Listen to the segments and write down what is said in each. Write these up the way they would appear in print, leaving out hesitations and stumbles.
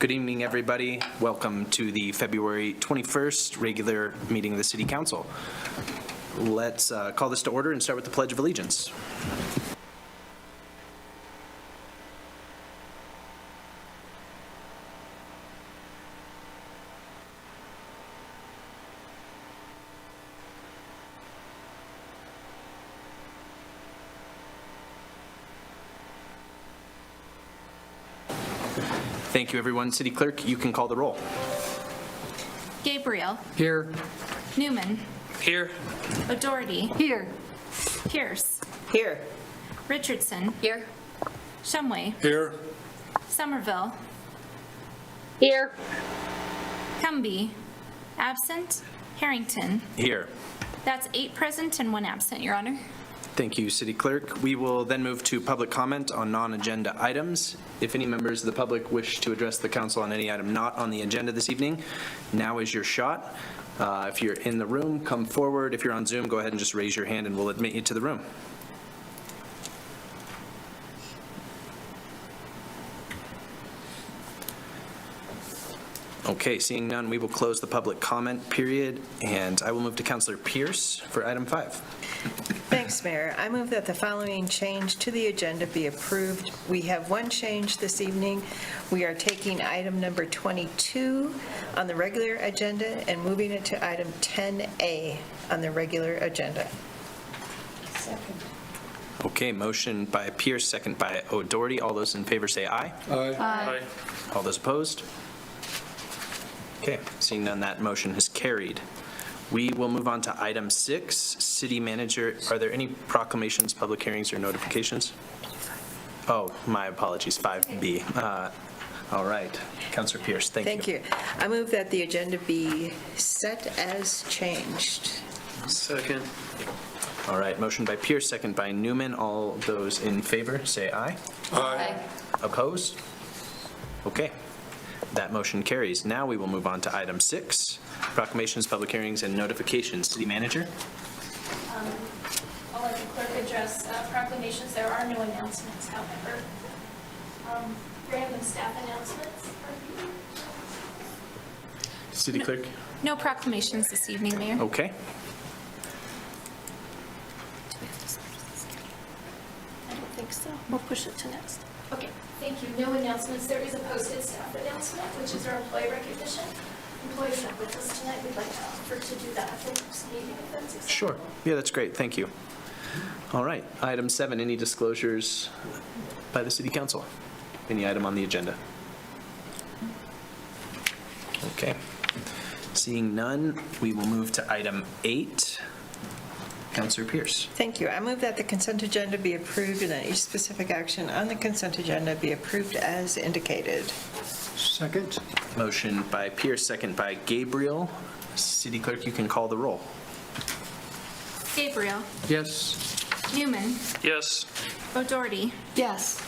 Good evening, everybody. Welcome to the February 21st regular meeting of the City Council. Let's call this to order and start with the Pledge of Allegiance. Thank you, everyone. City Clerk, you can call the roll. Gabriel. Here. Newman. Here. O'Doherty. Here. Pierce. Here. Richardson. Here. Shumway. Here. Somerville. Here. Cumby. Absent. Harrington. Here. That's 8 present and 1 absent, Your Honor. Thank you, City Clerk. We will then move to public comment on non-agenda items. If any members of the public wish to address the council on any item not on the agenda this evening, now is your shot. If you're in the room, come forward. If you're on Zoom, go ahead and just raise your hand and we'll admit you to the room. Okay, seeing none, we will close the public comment period, and I will move to Councilor Pierce for item 5. Thanks, Mayor. I move that the following change to the agenda be approved. We have one change this evening. We are taking item number 22 on the regular agenda and moving it to item 10A on the regular agenda. Second. Okay, motion by Pierce, second by O'Doherty. All those in favor say aye. Aye. All those opposed? Okay, seeing none, that motion is carried. We will move on to item 6, City Manager. Are there any proclamations, public hearings, or notifications? Oh, my apologies, 5B. All right, Councilor Pierce, thank you. Thank you. I move that the agenda be set as changed. Second. All right, motion by Pierce, second by Newman. All those in favor say aye. Aye. Opposed? Okay. That motion carries. Now we will move on to item 6, proclamations, public hearings, and notifications. City Manager? I'll let the clerk address proclamations. There are no announcements, however. Random staff announcements. City Clerk? No proclamations this evening, Mayor. Okay. I don't think so. We'll push it to next. Okay, thank you. No announcements. There is a posted staff announcement, which is our employee recognition. Employees not with us tonight. We'd like to offer to do that at the next meeting if that's acceptable. Sure. Yeah, that's great. Thank you. All right. Item 7, any disclosures by the City Council? Any item on the agenda? Okay. Seeing none, we will move to item 8. Councilor Pierce. Thank you. I move that the consent agenda be approved and that each specific action on the consent agenda be approved as indicated. Second. Motion by Pierce, second by Gabriel. City Clerk, you can call the roll. Gabriel. Yes. Newman. Yes. O'Doherty. Yes.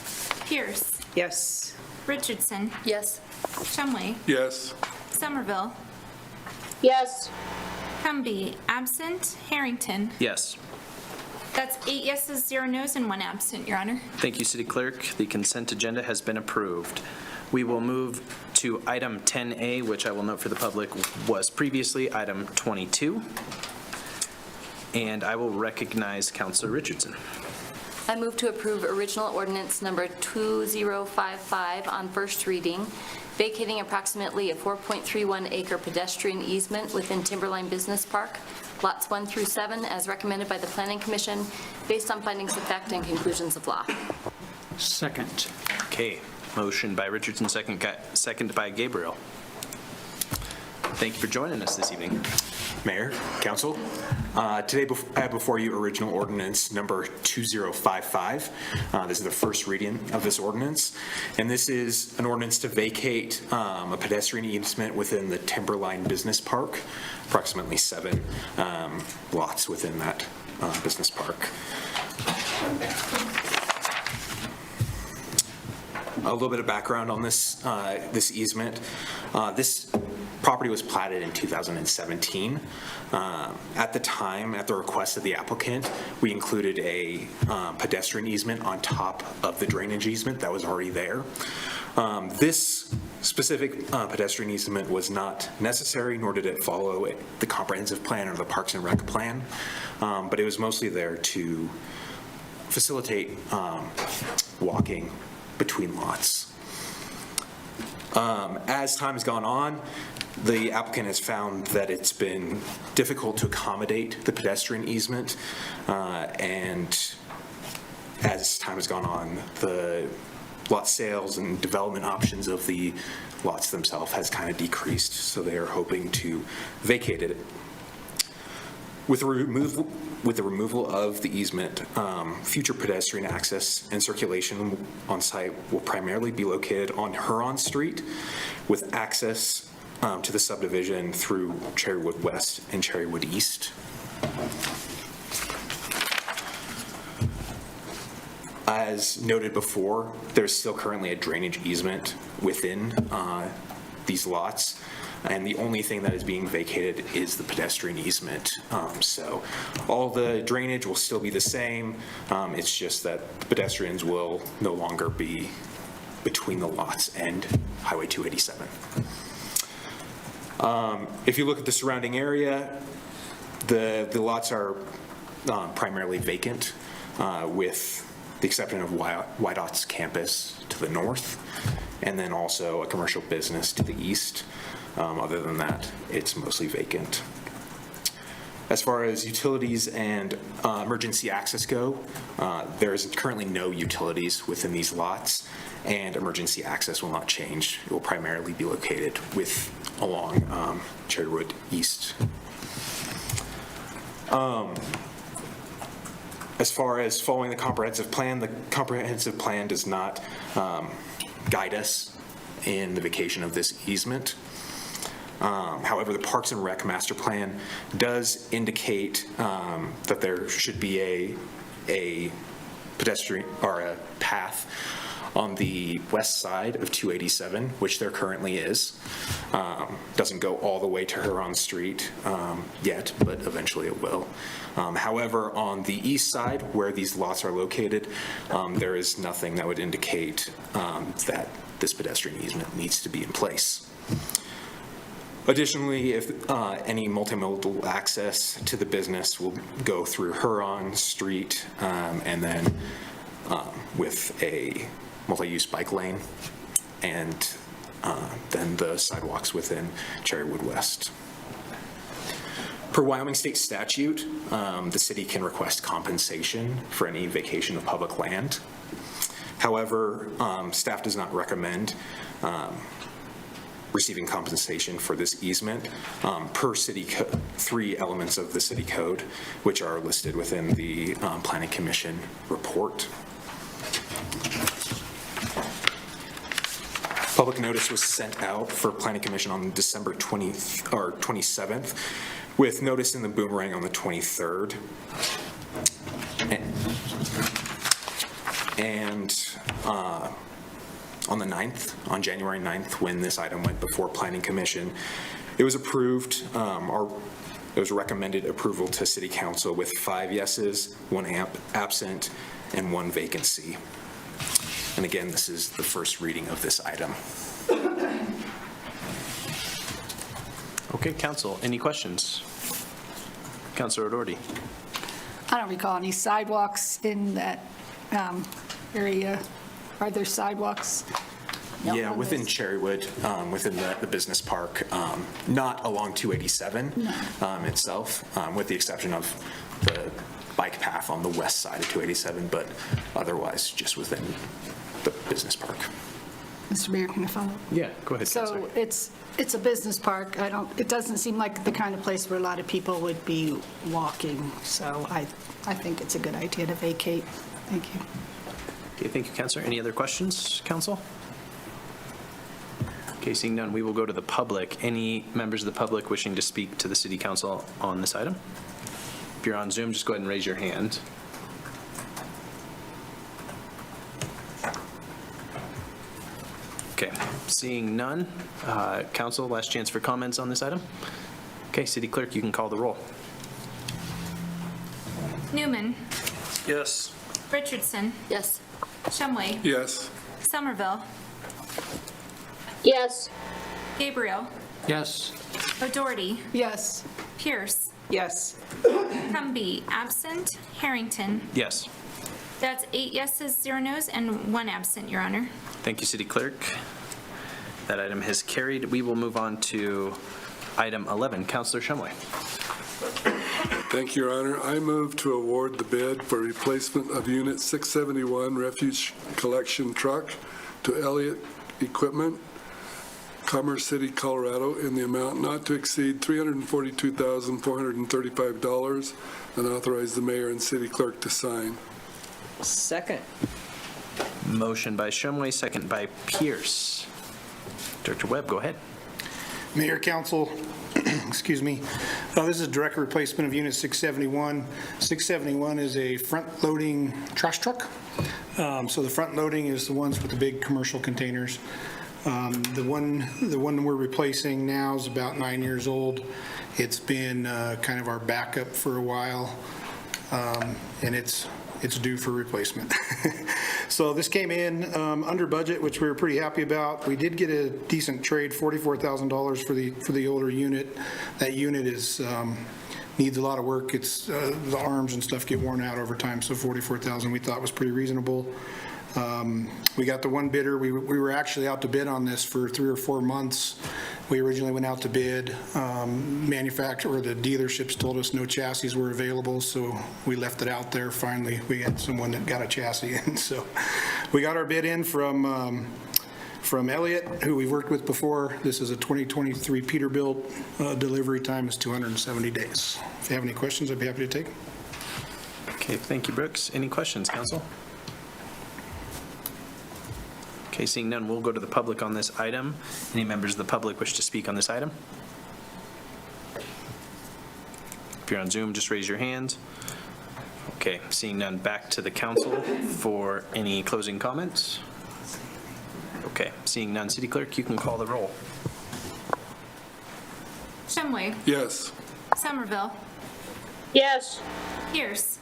Pierce. Yes. Richardson. Yes. Shumway. Yes. Somerville. Yes. Cumby. Absent. Harrington. Yes. That's 8 yeses, 0 nos, and 1 absent, Your Honor. Thank you, City Clerk. The consent agenda has been approved. We will move to item 10A, which I will note for the public was previously item 22. And I will recognize Councilor Richardson. I move to approve original ordinance number 2055 on first reading, vacating approximately a 4.31 acre pedestrian easement within Timberline Business Park, lots 1 through 7, as recommended by the Planning Commission, based on findings of fact and conclusions of law. Second. Okay, motion by Richardson, second by Gabriel. Thank you for joining us this evening. Mayor, Council, today I have before you original ordinance number 2055. This is the first reading of this ordinance, and this is an ordinance to vacate a pedestrian easement within the Timberline Business Park, approximately 7 lots within that business park. A little bit of background on this this easement. This property was platted in 2017. At the time, at the request of the applicant, we included a pedestrian easement on top of the drainage easement that was already there. This specific pedestrian easement was not necessary, nor did it follow the comprehensive plan or the Parks and Rec plan, but it was mostly there to facilitate walking between lots. As time has gone on, the applicant has found that it's been difficult to accommodate the pedestrian easement, and as time has gone on, the lot sales and development options of the lots themselves has kind of decreased, so they are hoping to vacate it. With the removal of the easement, future pedestrian access and circulation on site will primarily be located on Huron Street, with access to the subdivision through Cherrywood West and Cherrywood East. As noted before, there's still currently a drainage easement within these lots, and the only thing that is being vacated is the pedestrian easement. So all the drainage will still be the same. It's just that pedestrians will no longer be between the lots and Highway 287. If you look at the surrounding area, the lots are primarily vacant, with the exception of YDOT's campus to the north, and then also a commercial business to the east. Other than that, it's mostly vacant. As far as utilities and emergency access go, there is currently no utilities within these lots, and emergency access will not change. It will primarily be located along Cherrywood East. As far as following the comprehensive plan does not guide us in the vacation of this easement. However, the Parks and Rec master plan does indicate that there should be a pedestrian or a path on the west side of 287, which there currently is. Doesn't go all the way to Huron Street yet, but eventually it will. However, on the east side, where these lots are located, there is nothing that would indicate that this pedestrian easement needs to be in place. Additionally, if any multimodal access to the business will go through Huron Street, and then with a multi-use bike lane, and then the sidewalks within Cherrywood West. Per Wyoming state statute, the city can request compensation for any vacation of public land. However, staff does not recommend receiving compensation for this easement per city code, 3 elements of the city code, which are listed within the Planning Commission report. Public notice was sent out for Planning Commission on December 27th, with notice in the Boomerang on the 23rd. And on the 9th, on January 9th, when this item went before Planning Commission, it was approved, it was recommended approval to City Council with 5 yeses, 1 absent, and 1 vacancy. And again, this is the first reading of this item. Okay, council, any questions? Councilor O'Doherty. I don't recall any sidewalks in that area. Are there sidewalks? No, Yeah, within Cherrywood, within the business park, not along 287 itself, with the exception of the bike path on the west side of 287, but otherwise just within the business park. Mr. Mayor, can I follow? Yeah, go ahead, Councilor. So it's a business park. It doesn't seem like the kind of place where a lot of people would be walking. So I think it's a good idea to vacate. Thank you. Okay, thank you, Councilor. Any other questions, council? Okay, seeing none, we will go to the public. Any members of the public wishing to speak to the city council on this item? If you're on Zoom, just go ahead and raise your hand. Okay, seeing none, council, last chance for comments on this item. Okay, city clerk, you can call the roll. Newman. Yes. Richardson. Yes. Shumway. Yes. Somerville. Yes. Gabriel, Yes. O'Doherty, Yes. Pierce, Yes. Cumby, absent, Harrington. Yes. That's 8 yeses, 0 nos, and 1 absent, Your Honor. Thank you, City Clerk. That item has carried. We will move on to item 11. Counselor Shumway. Thank you, Your Honor. I move to award the bid for replacement of Unit 671 refuse collection truck to Elliott Equipment, Commerce City, Colorado, in the amount not to exceed $342,435, and authorize the mayor and city clerk to sign. Second. Motion by Shumway, second by Pierce. Director Webb, go ahead. Mayor, council, excuse me. This is a direct replacement of Unit 671. 671 is a front-loading trash truck. So the front loading is the ones with the big commercial containers. The one we're replacing now is about 9 years old. It's been kind of our backup for a while, and it's due for replacement. So this came in under budget, which we were pretty happy about. We did get a decent trade, $44,000 for the older unit. That unit is needs a lot of work. It's the arms and stuff get worn out over time, so $44,000 we thought was pretty reasonable. We got the one bidder. We were actually out to bid on this for 3 or 4 months. We originally went out to bid. Manufacturer, the dealerships told us no chassis were available, so we left it out there. Finally, we had someone that got a chassis in. So we got our bid in from Elliott, who we've worked with before. This is a 2023 Peterbilt. Delivery time is 270 days. If you have any questions, I'd be happy to take. Okay, thank you, Brooks. Any questions, council? Okay, seeing none, we'll go to the public on this item. Any members of the public wish to speak on this item? If you're on Zoom, just raise your hand. Okay, seeing none, back to the council for any closing comments. Okay, seeing none, City Clerk, you can call the roll. Shumway, Yes. Somerville, Yes. Pierce,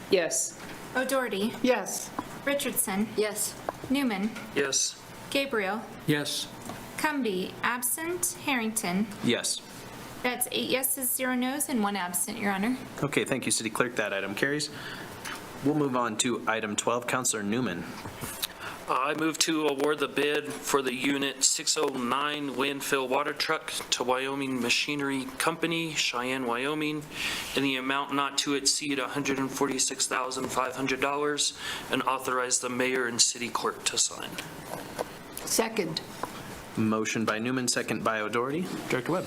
Yes. O'Doherty, Yes. Richardson, Yes. Newman, Yes. Gabriel, Yes. Cumby, absent, Harrington. Yes. That's 8 yeses, 0 nos, and 1 absent, Your Honor. Okay, thank you, City Clerk. That item carries. We'll move on to item 12. Counselor Newman. I move to award the bid for the Unit 609 landfill water truck to Wyoming Machinery Company, Cheyenne, Wyoming, in the amount not to exceed $146,500, and authorize the mayor and city clerk to sign. Second. Motion by Newman, second by O'Doherty. Director Webb.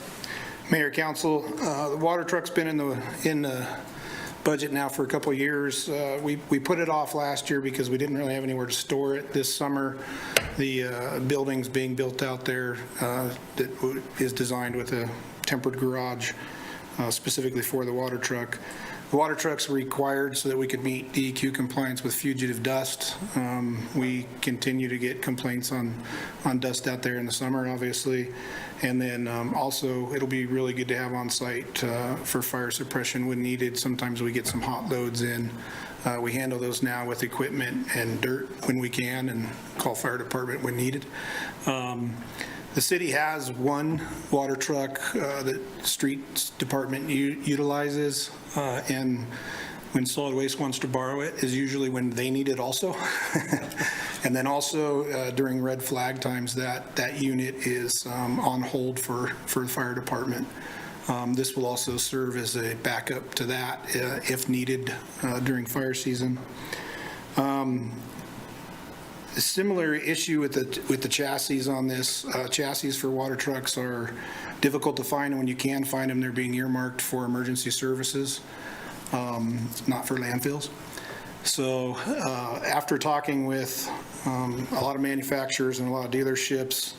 Mayor, council, the water truck's been in the budget now for a couple of years. We put it off last year because we didn't really have anywhere to store it. This summer, the building's being built out there that is designed with a tempered garage specifically for the water truck. The water trucks were required so that we could meet DEQ compliance with fugitive dust. We continue to get complaints on dust out there in the summer, obviously. And then also, it'll be really good to have on site for fire suppression when needed. Sometimes we get some hot loads in. We handle those now with equipment and dirt when we can, and call fire department when needed. The city has one water truck that streets department utilizes, and when solid waste wants to borrow it is usually when they need it also. And then also during red flag times, that unit is on hold for the fire department. This will also serve as a backup to that if needed during fire season. A similar issue with the chassis on this. Chassis for water trucks are difficult to find, and when you can find them, they're being earmarked for emergency services, not for landfills. So after talking with a lot of manufacturers and a lot of dealerships,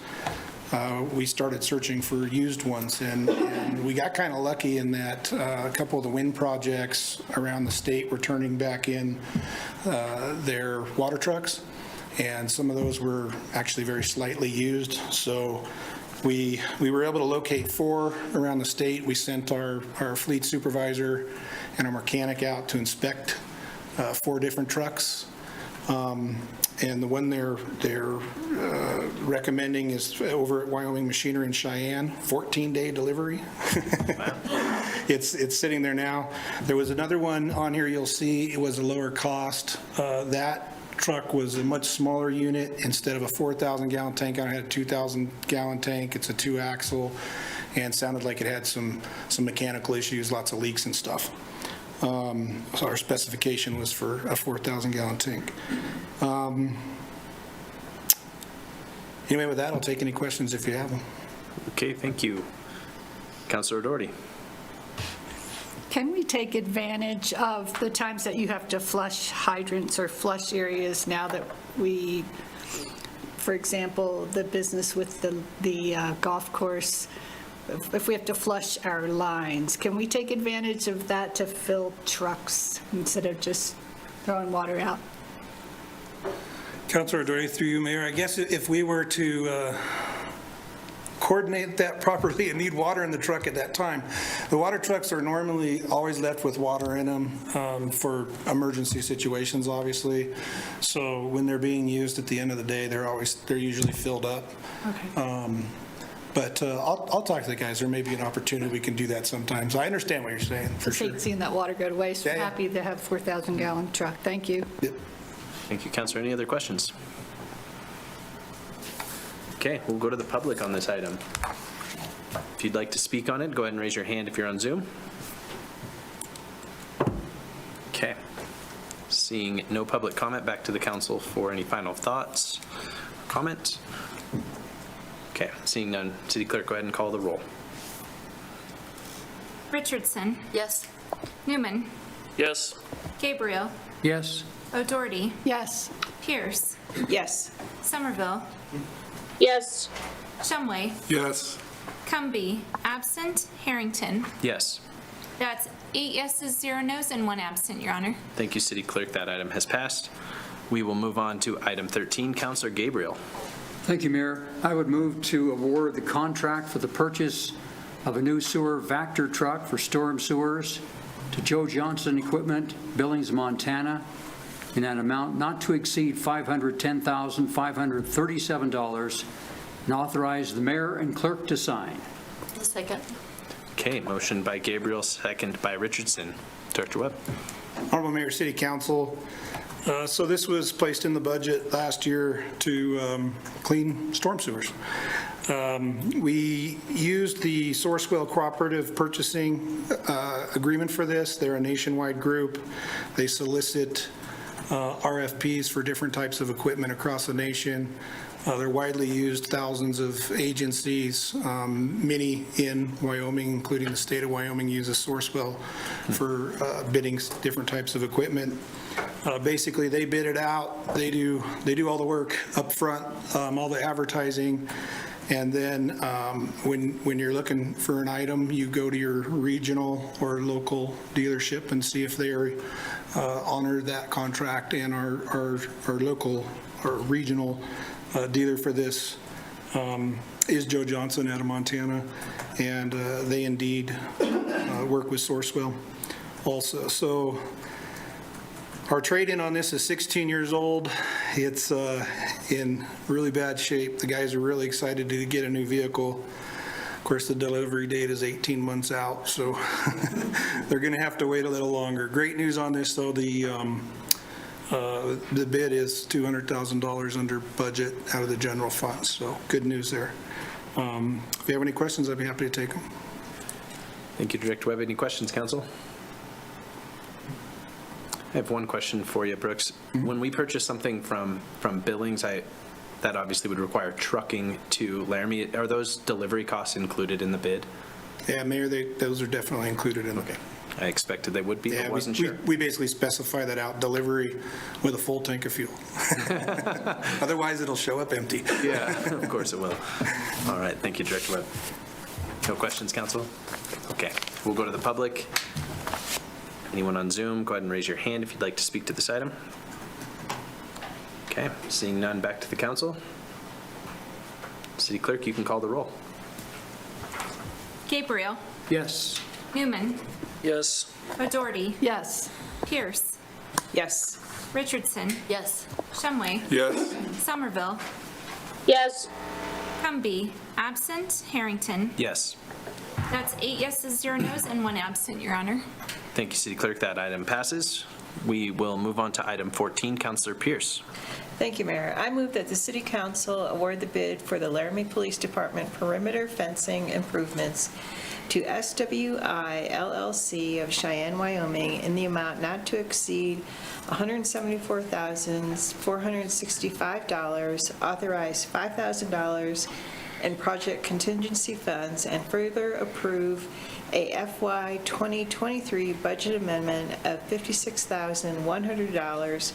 we started searching for used ones, and we got kind of lucky in that a couple of the wind projects around the state were turning back in their water trucks, and some of those were actually very slightly used. So we were able to locate 4 around the state. We sent our fleet supervisor and our mechanic out to inspect 4 different trucks. And the one they're recommending is over at Wyoming Machinery in Cheyenne, 14-day delivery. It's sitting there now. There was another one on here you'll see, it was a lower cost. That truck was a much smaller unit. Instead of a 4,000-gallon tank, I had a 2,000-gallon tank. It's a 2-axle and sounded like it had some mechanical issues, lots of leaks and stuff. So our specification was for a 4,000-gallon tank. Anyway, with that, I'll take any questions if you have them. Okay, thank you. Councilor Doherty. Can we take advantage of the times that you have to flush hydrants or flush areas now that we, for example, the business with the golf course, if we have to flush our lines, can we take advantage of that to fill trucks instead of just throwing water out? Councilor Doherty, through you, Mayor, I guess if we were to coordinate that properly and need water in the truck at that time, the water trucks are normally always left with water in them for emergency situations, obviously. So when they're being used at the end of the day, they're usually filled up. Okay. But I'll talk to the guys. There may be an opportunity we can do that sometimes. I understand what you're saying, for sure. Hate seeing that water go to waste. We're Yeah, yeah. happy to have a 4,000-gallon truck. Thank you. Yep. Thank you, Councilor. Any other questions? Okay, we'll go to the public on this item. If you'd like to speak on it, go ahead and raise your hand if you're on Zoom. Okay. Seeing no public comment, back to the council for any final thoughts, comments. Okay, seeing none, City Clerk, go ahead and call the roll. Richardson, Yes. Newman, Yes. Gabriel, Yes. O'Doherty, Yes. Pierce, Yes. Somerville, Yes. Shumway, Yes. Cumby, absent, Harrington. Yes. That's 8 yeses, 0 nos, and 1 absent, Your Honor. Thank you, City Clerk. That item has passed. We will move on to item 13. Councilor Gabriel. Thank you, Mayor. I would move to award the contract for the purchase of a new sewer Vector truck for storm sewers to Joe Johnson Equipment, Billings, Montana, in an amount not to exceed $510,537, and authorize the mayor and clerk to sign. Second. Okay, motion by Gabriel, second by Richardson. Director Webb. Honorable Mayor, City Council, so this was placed in the budget last year to clean storm sewers. We used the Sourcewell Cooperative Purchasing Agreement for this. They're a nationwide group. They solicit RFPs for different types of equipment across the nation. They're widely used, thousands of agencies, many in Wyoming, including the state of Wyoming, uses Sourcewell for bidding different types of equipment. Basically, they bid it out. They do all the work up front, all the advertising. And then when you're looking for an item, you go to your regional or local dealership and see if they are honor that contract. And our local or regional dealer for this is Joe Johnson out of Montana, and they indeed work with Sourcewell also. So our trade-in on this is 16 years old. It's in really bad shape. The guys are really excited to get a new vehicle. Of course, the delivery date is 18 months out, so they're going to have to wait a little longer. Great news on this, though. The bid is $200,000 under budget out of the general fund, so good news there. If you have any questions, I'd be happy to take them. Thank you, Director Webb. Any questions, Council? I have one question for you, Brooks. When we purchase something from Billings, that obviously would require trucking to Laramie. Are those delivery costs included in the bid? Yeah, Mayor, those are definitely included in the bid. I expected they would be, but wasn't sure. We basically specify that out, delivery with a full tank of fuel. Otherwise, it'll show up empty. Yeah, of course it will. All right, thank you, Director Webb. No questions, Council? Okay, we'll go to the public. Anyone on Zoom, go ahead and raise your hand if you'd like to speak to this item. Okay, seeing none, back to the council. City Clerk, you can call the roll. Gabriel, Yes. Newman, Yes. O'Doherty, Yes. Pierce, Yes. Richardson, Yes. Shumway, Yes. Somerville, Yes. Cumby, absent, Harrington. Yes. That's 8 yeses, 0 nos, and 1 absent, Your Honor. Thank you, City Clerk. That item passes. We will move on to item 14. Counselor Pierce. Thank you, Mayor. I move that the City Council award the bid for the Laramie Police Department perimeter fencing improvements to SWI LLC of Cheyenne, Wyoming, in the amount not to exceed $174,465, authorize $5,000 in project contingency funds, and further approve a FY 2023 budget amendment of $56,100,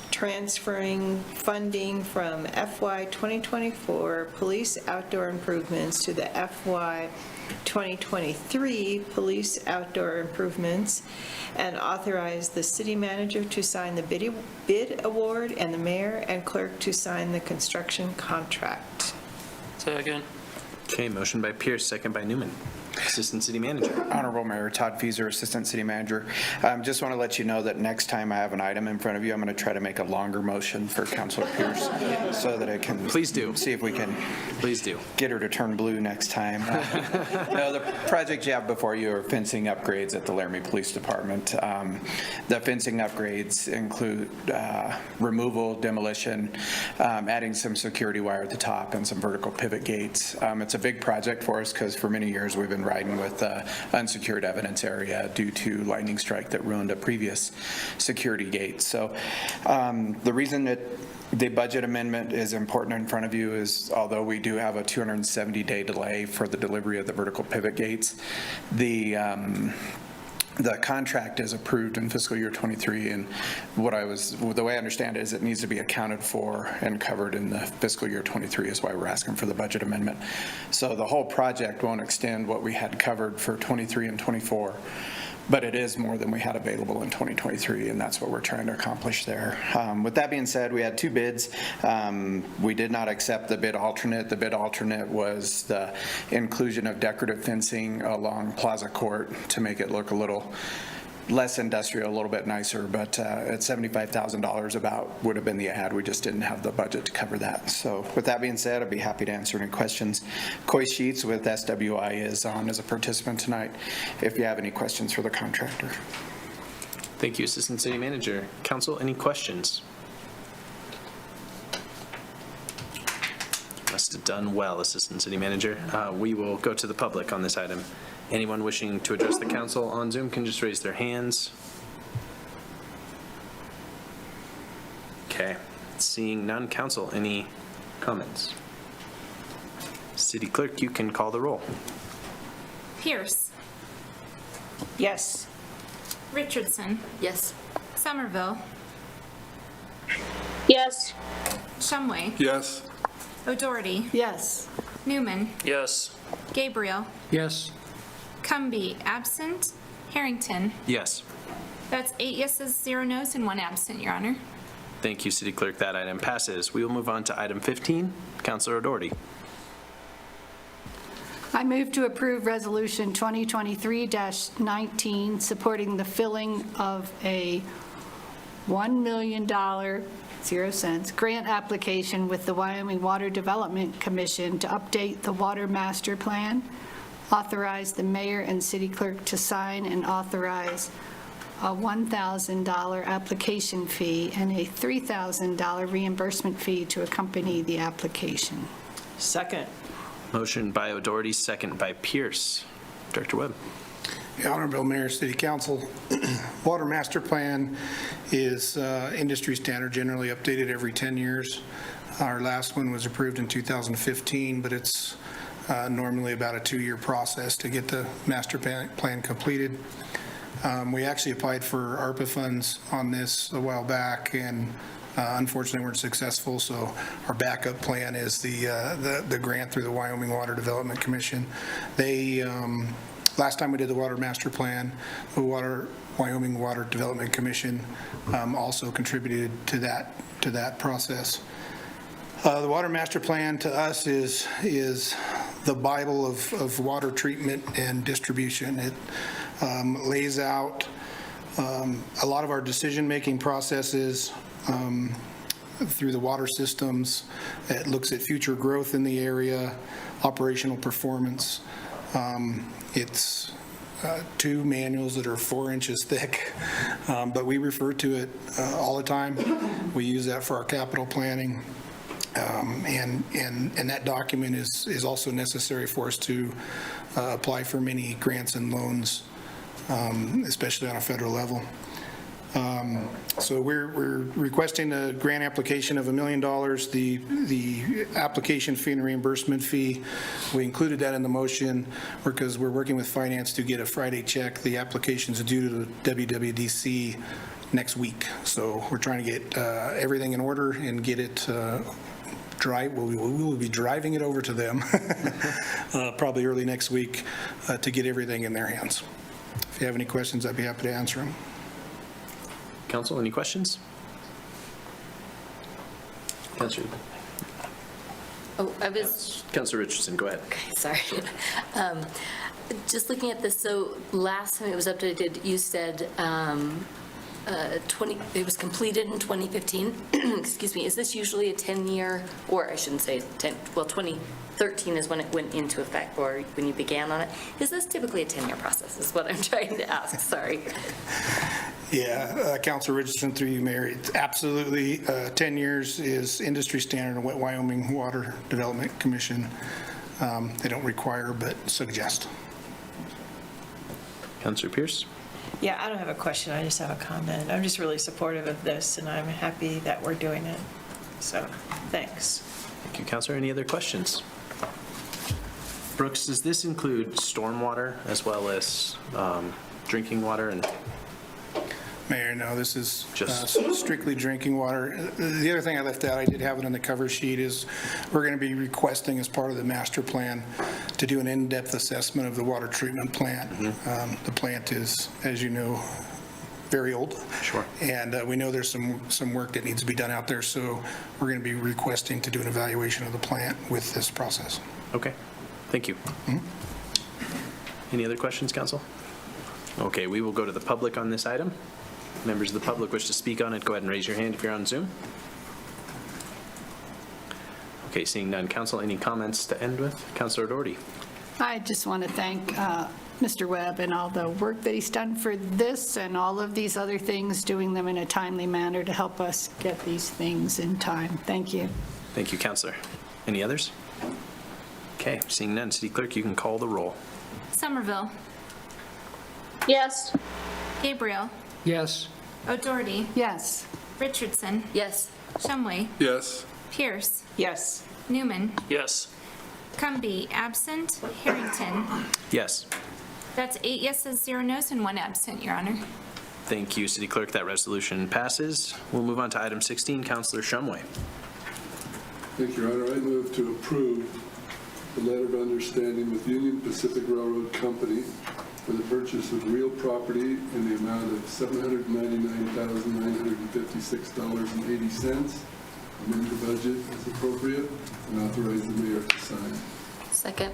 transferring funding from FY 2024 police outdoor improvements to the FY 2023 police outdoor improvements, and authorize the city manager to sign the bid award and the mayor and clerk to sign the construction contract. Second. Okay, motion by Pierce, second by Newman. Assistant City Manager. Honorable Mayor Todd Fieser, Assistant City Manager. Just want to let you know that next time I have an item in front of you, I'm going to try to make a longer motion for Councilor Pierce so that I can. Please do. See if we can. Please do. Get her to turn blue next time. No, the project you have before you are fencing upgrades at the Laramie Police Department. The fencing upgrades include removal, demolition, adding some security wire at the top and some vertical pivot gates. It's a big project for us because for many years we've been riding with unsecured evidence area due to lightning strike that ruined a previous security gate. So the reason that the budget amendment is important in front of you is, although we do have a 270-day delay for the delivery of the vertical pivot gates, the contract is approved in fiscal year 23, and the way I understand it is it needs to be accounted for and covered in the fiscal year 23 is why we're asking for the budget amendment. So the whole project won't extend what we had covered for 23 and 24, but it is more than we had available in 2023, and that's what we're trying to accomplish there. With that being said, we had 2 bids. We did not accept the bid alternate. The bid alternate was the inclusion of decorative fencing along Plaza Court to make it look a little less industrial, a little bit nicer, but at $75,000 about would have been the ad. We just didn't have the budget to cover that. So with that being said, I'd be happy to answer any questions. Coy Sheets with SWI is on as a participant tonight if you have any questions for the contractor. Thank you, Assistant City Manager. Council, any questions? Must have done well, Assistant City Manager. We will go to the public on this item. Anyone wishing to address the council on Zoom can just raise their hands. Okay, seeing none. Council, any comments? City Clerk, you can call the roll. Pierce, Yes. Richardson, Yes. Somerville, Yes. Shumway, Yes. O'Doherty, Yes. Newman, Yes. Gabriel, Yes. Cumby, absent, Harrington. Yes. That's 8 yeses, 0 nos, and 1 absent, Your Honor. Thank you, City Clerk. That item passes. We will move on to item 15. Councilor O'Doherty. I move to approve Resolution 2023-19, supporting the filling of a $1 million, 0 cents, grant application with the Wyoming Water Development Commission to update the Water Master Plan, authorize the mayor and city clerk to sign, and authorize a $1,000 application fee and a $3,000 reimbursement fee to accompany the application. Second. Motion by O'Doherty, second by Pierce. Director Webb. Honorable Mayor, City Council, Water Master Plan is industry standard, generally updated every 10 years. Our last one was approved in 2015, but it's normally about a 2-year process to get the master plan completed. We actually applied for ARPA funds on this a while back, and unfortunately weren't successful, so our backup plan is the grant through the Wyoming Water Development Commission. They last time we did the Water Master Plan, the Wyoming Water Development Commission also contributed to that process. The Water Master Plan to us is the Bible of water treatment and distribution. It lays out A lot of our decision-making processes through the water systems, it looks at future growth in the area, operational performance. It's 2 manuals that are 4 inches thick, but we refer to it all the time. We use that for our capital planning. And that document is also necessary for us to apply for many grants and loans, especially on a federal level. So we're requesting a grant application of $1 million. The application fee and reimbursement fee, we included that in the motion because we're working with finance to get a Friday check. The application's due to WWDC next week. So we're trying to get everything in order and get it we will be driving it over to them probably early next week to get everything in their hands. If you have any questions, I'd be happy to answer them. Council, any questions? Councilor. Oh, I was, Councilor Richardson, go ahead. okay, sorry. Just looking at this, so last time it was updated, you said it was completed in 2015. Excuse me, is this usually a 10-year, or I shouldn't say 10, well, 2013 is when it went into effect, or when you began on it. Is this typically a 10-year process, is what I'm trying to ask, sorry. Yeah, Councilor Richardson, through you, Mayor, it's absolutely 10 years is industry standard in Wyoming Water Development Commission. They don't require, but suggest. Councilor Pierce? Yeah, I don't have a question, I just have a comment. I'm just really supportive of this, and I'm happy that we're doing it. So, thanks. Thank you, Councilor. Any other questions? Brooks, does this include stormwater as well as drinking water? And Mayor, no, this is Just- strictly drinking water. The other thing I left out, I did have it on the cover sheet, is we're going to be requesting as part of the master plan to do an in-depth assessment of the water treatment plant. The plant is, as you know, very old. Sure. And we know there's some work that needs to be done out there, so we're going to be requesting to do an evaluation of the plant with this process. Okay, thank you. Any other questions, Council? Okay, we will go to the public on this item. Members of the public wish to speak on it, go ahead and raise your hand if you're on Zoom. Okay, seeing none. Council, any comments to end with? Councilor Doherty. I just want to thank Mr. Webb and all the work that he's done for this and all of these other things, doing them in a timely manner to help us get these things in time. Thank you. Thank you, Councilor. Any others? Okay, seeing none. City Clerk, you can call the roll. Somerville, Yes. Gabriel, Yes. O'Doherty, Yes. Richardson, Yes. Shumway, Yes. Pierce, Yes. Newman, Yes. Cumby, absent, Harrington. Yes. That's 8 yeses, 0 nos, and 1 absent, Your Honor. Thank you, City Clerk. That resolution passes. We'll move on to item 16. Councilor Shumway. Thank you, Your Honor. I move to approve the letter of understanding with Union Pacific Railroad Company for the purchase of real property in the amount of $799,956.80. Amend the budget as appropriate and authorize the mayor to sign. Second.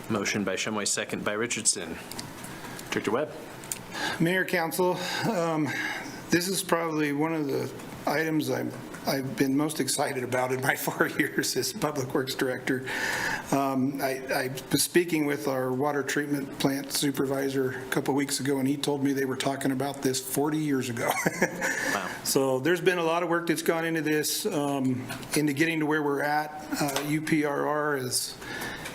Motion by Shumway, second by Richardson. Director Webb. Mayor, Council, this is probably one of the items I've been most excited about in my 4 years as Public Works Director. I was speaking with our water treatment plant supervisor a couple weeks ago, and he told me they were talking about this 40 years ago. Wow. So there's been a lot of work that's gone into this, into getting to where we're at. UPRR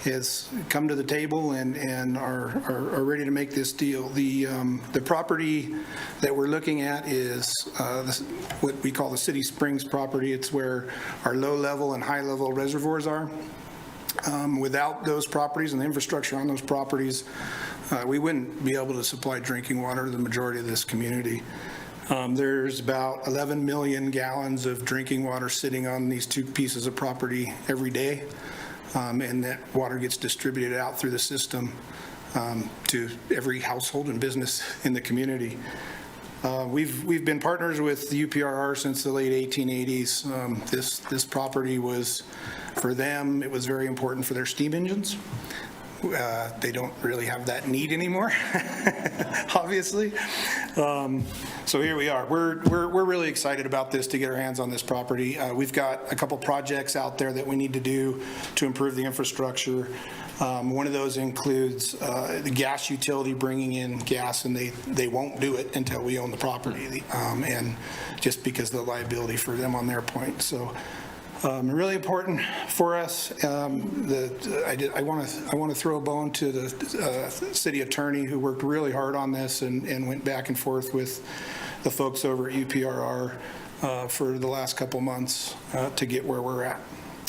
has come to the table and are ready to make this deal. The property that we're looking at is what we call the City Springs property. It's where our low-level and high-level reservoirs are. Without those properties and the infrastructure on those properties, we wouldn't be able to supply drinking water to the majority of this community. There's about 11 million gallons of drinking water sitting on these 2 pieces of property every day. And that water gets distributed out through the system to every household and business in the community. We've been partners with the UPRR since the late 1880s. This property was, for them, it was very important for their steam engines. They don't really have that need anymore, obviously. So here we are. We're really excited about this, to get our hands on this property. We've got a couple projects out there that we need to do to improve the infrastructure. One of those includes the gas utility bringing in gas, and they won't do it until we own the property, and just because of the liability for them on their point. So really important for us. I want to throw a bone to the city attorney, who worked really hard on this and went back and forth with the folks over at UPRR for the last couple months to get where we're at.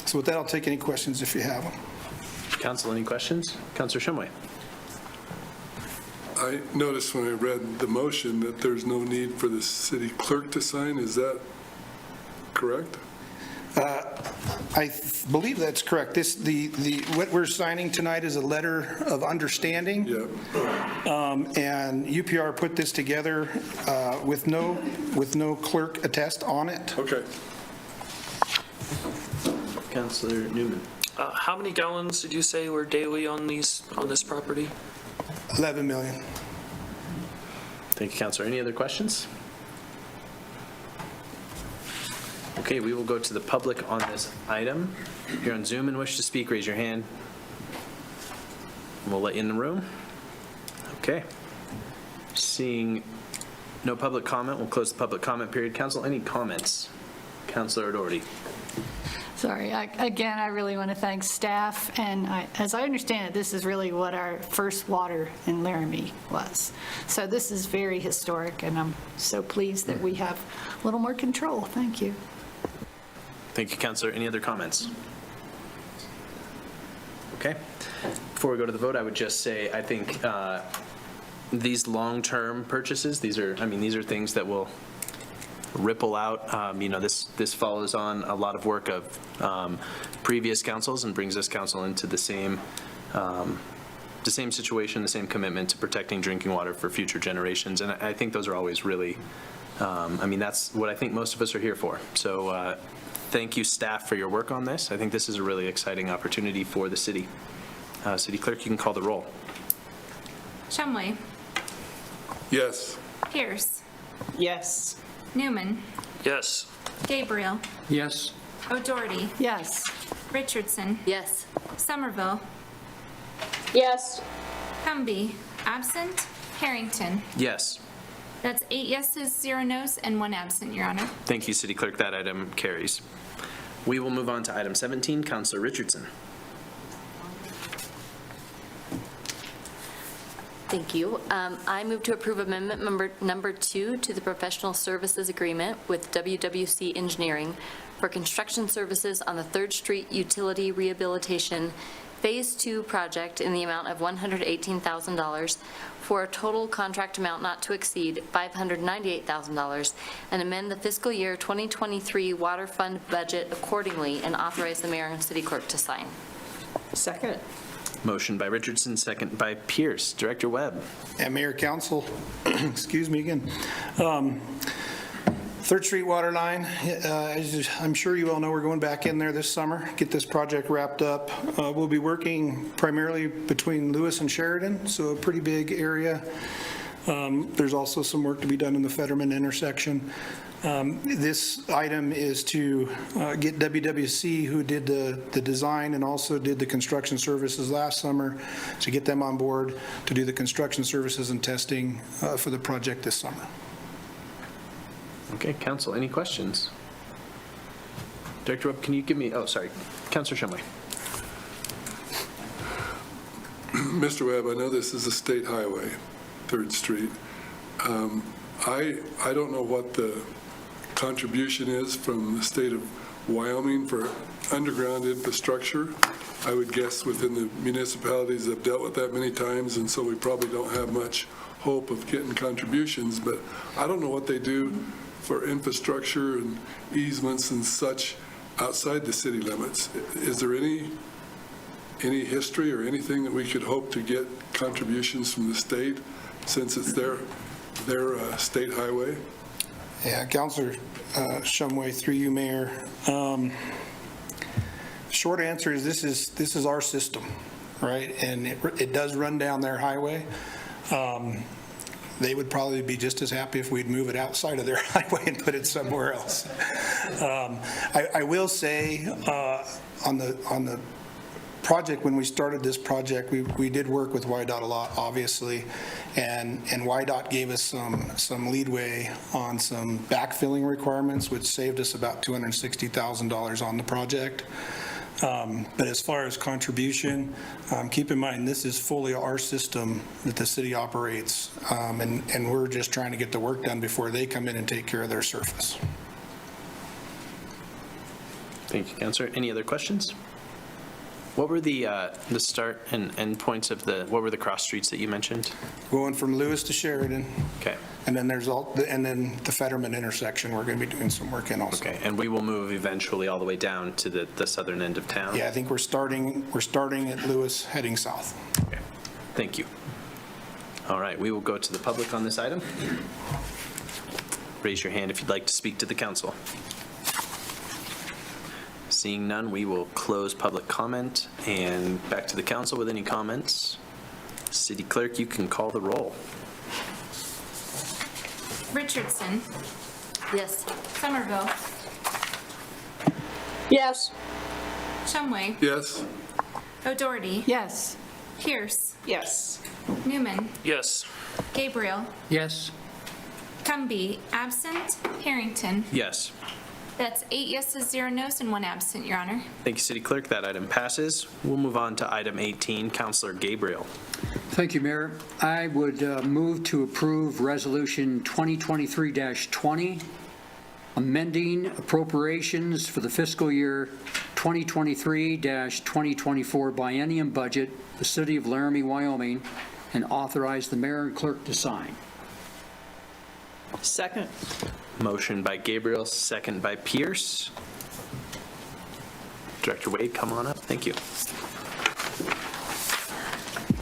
So with that, I'll take any questions if you have them. Council, any questions? Councilor Shumway. I noticed when I read the motion that there's no need for the city clerk to sign. Is that correct? I believe that's correct. What we're signing tonight is a letter of understanding. Yeah. And UPR put this together with no clerk attest on it. Okay. Councilor Newman. How many gallons did you say were daily on this property? 11 million. Thank you, Councilor. Any other questions? Okay, we will go to the public on this item. If you're on Zoom and wish to speak, raise your hand. We'll let you in the room. Okay. Seeing no public comment, we'll close the public comment period. Council, any comments? Councilor Doherty. Sorry, again, I really want to thank staff, and as I understand it, this is really what our first water in Laramie was. So this is very historic, and I'm so pleased that we have a little more control. Thank you. Thank you, Councilor. Any other comments? Okay. Before we go to the vote, I would just say, I think these long-term purchases, these are things that will ripple out. This follows on a lot of work of previous councils and brings this council into the same situation, the same commitment to protecting drinking water for future generations. And I think those are always really, that's what I think most of us are here for. So thank you, staff, for your work on this. I think this is a really exciting opportunity for the city. City Clerk, you can call the roll. Shumway. Yes. Pierce. Yes. Newman. Yes. Gabriel. Yes. O'Doherty. Yes. Richardson. Yes. Somerville. Yes. Cumby. Absent. Harrington. Yes. That's 8 yeses, 0 nos, and 1 absent, Your Honor. Thank you, City Clerk. That item carries. We will move on to item 17. Councilor Richardson. Thank you. I move to approve amendment number 2 to the professional services agreement with WWC Engineering for construction services on the 3rd Street Utility Rehabilitation Phase 2 project in the amount of $118,000 for a total contract amount not to exceed $598,000, and amend the fiscal year 2023 water fund budget accordingly, and authorize the mayor and city clerk to sign. Second. Motion by Richardson, second by Pierce. Director Webb. And Mayor, Council, excuse me again. 3rd Street water line, as I'm sure you all know, we're going back in there this summer, get this project wrapped up. We'll be working primarily between Lewis and Sheridan, so a pretty big area. There's also some work to be done in the Fetterman intersection. This item is to get WWC, who did the design and also did the construction services last summer, to get them on board to do the construction services and testing for the project this summer. Okay, Council, any questions? Director Webb, can you give me, Councilor Shumway. Mr. Webb, I know this is a state highway, 3rd Street. I don't know what the contribution is from the state of Wyoming for underground infrastructure. I would guess within the municipalities have dealt with that many times, and so we probably don't have much hope of getting contributions, but I don't know what they do for infrastructure and easements and such outside the city limits. Is there any history or anything that we could hope to get contributions from the state, since it's their state highway? Yeah, Councilor Shumway, through you, Mayor. Short answer is this is our system, right? And it does run down their highway. they would probably be just as happy if we'd move it outside of their highway and put it somewhere else. I will say, on the project, when we started this project, we did work with YDOT a lot, obviously, and YDOT gave us some leadway on some backfilling requirements, which saved us about $260,000 on the project. But as far as contribution, keep in mind, this is fully our system that the city operates, and we're just trying to get the work done before they come in and take care of their surface. Thank you, Councilor. Any other questions? What were the start and end points of what were the cross streets that you mentioned? Going from Lewis to Sheridan. Okay. And then then the Fetterman intersection, we're going to be doing some work in also. Okay, and we will move eventually all the way down to the southern end of town? Yeah, I think we're starting at Lewis, heading south. Okay, thank you. All right, we will go to the public on this item. Raise your hand if you'd like to speak to the council. Seeing none, we will close public comment and back to the council with any comments. City Clerk, you can call the roll. Richardson, Yes. Somerville, Yes. Shumway, Yes. O'Doherty, Yes. Pierce, Yes. Newman, Yes. Gabriel, Yes. Cumby, absent, Harrington. Yes. That's 8 yeses, 0 nos, and 1 absent, Your Honor. Thank you, City Clerk. That item passes. We'll move on to item 18. Councilor Gabriel. Thank you, Mayor. I would move to approve Resolution 2023-20, amending appropriations for the fiscal year 2023-2024 biennium budget, the City of Laramie, Wyoming, and authorize the mayor and clerk to sign. Second. Motion by Gabriel, second by Pierce. Director Wade, come on up. Thank you.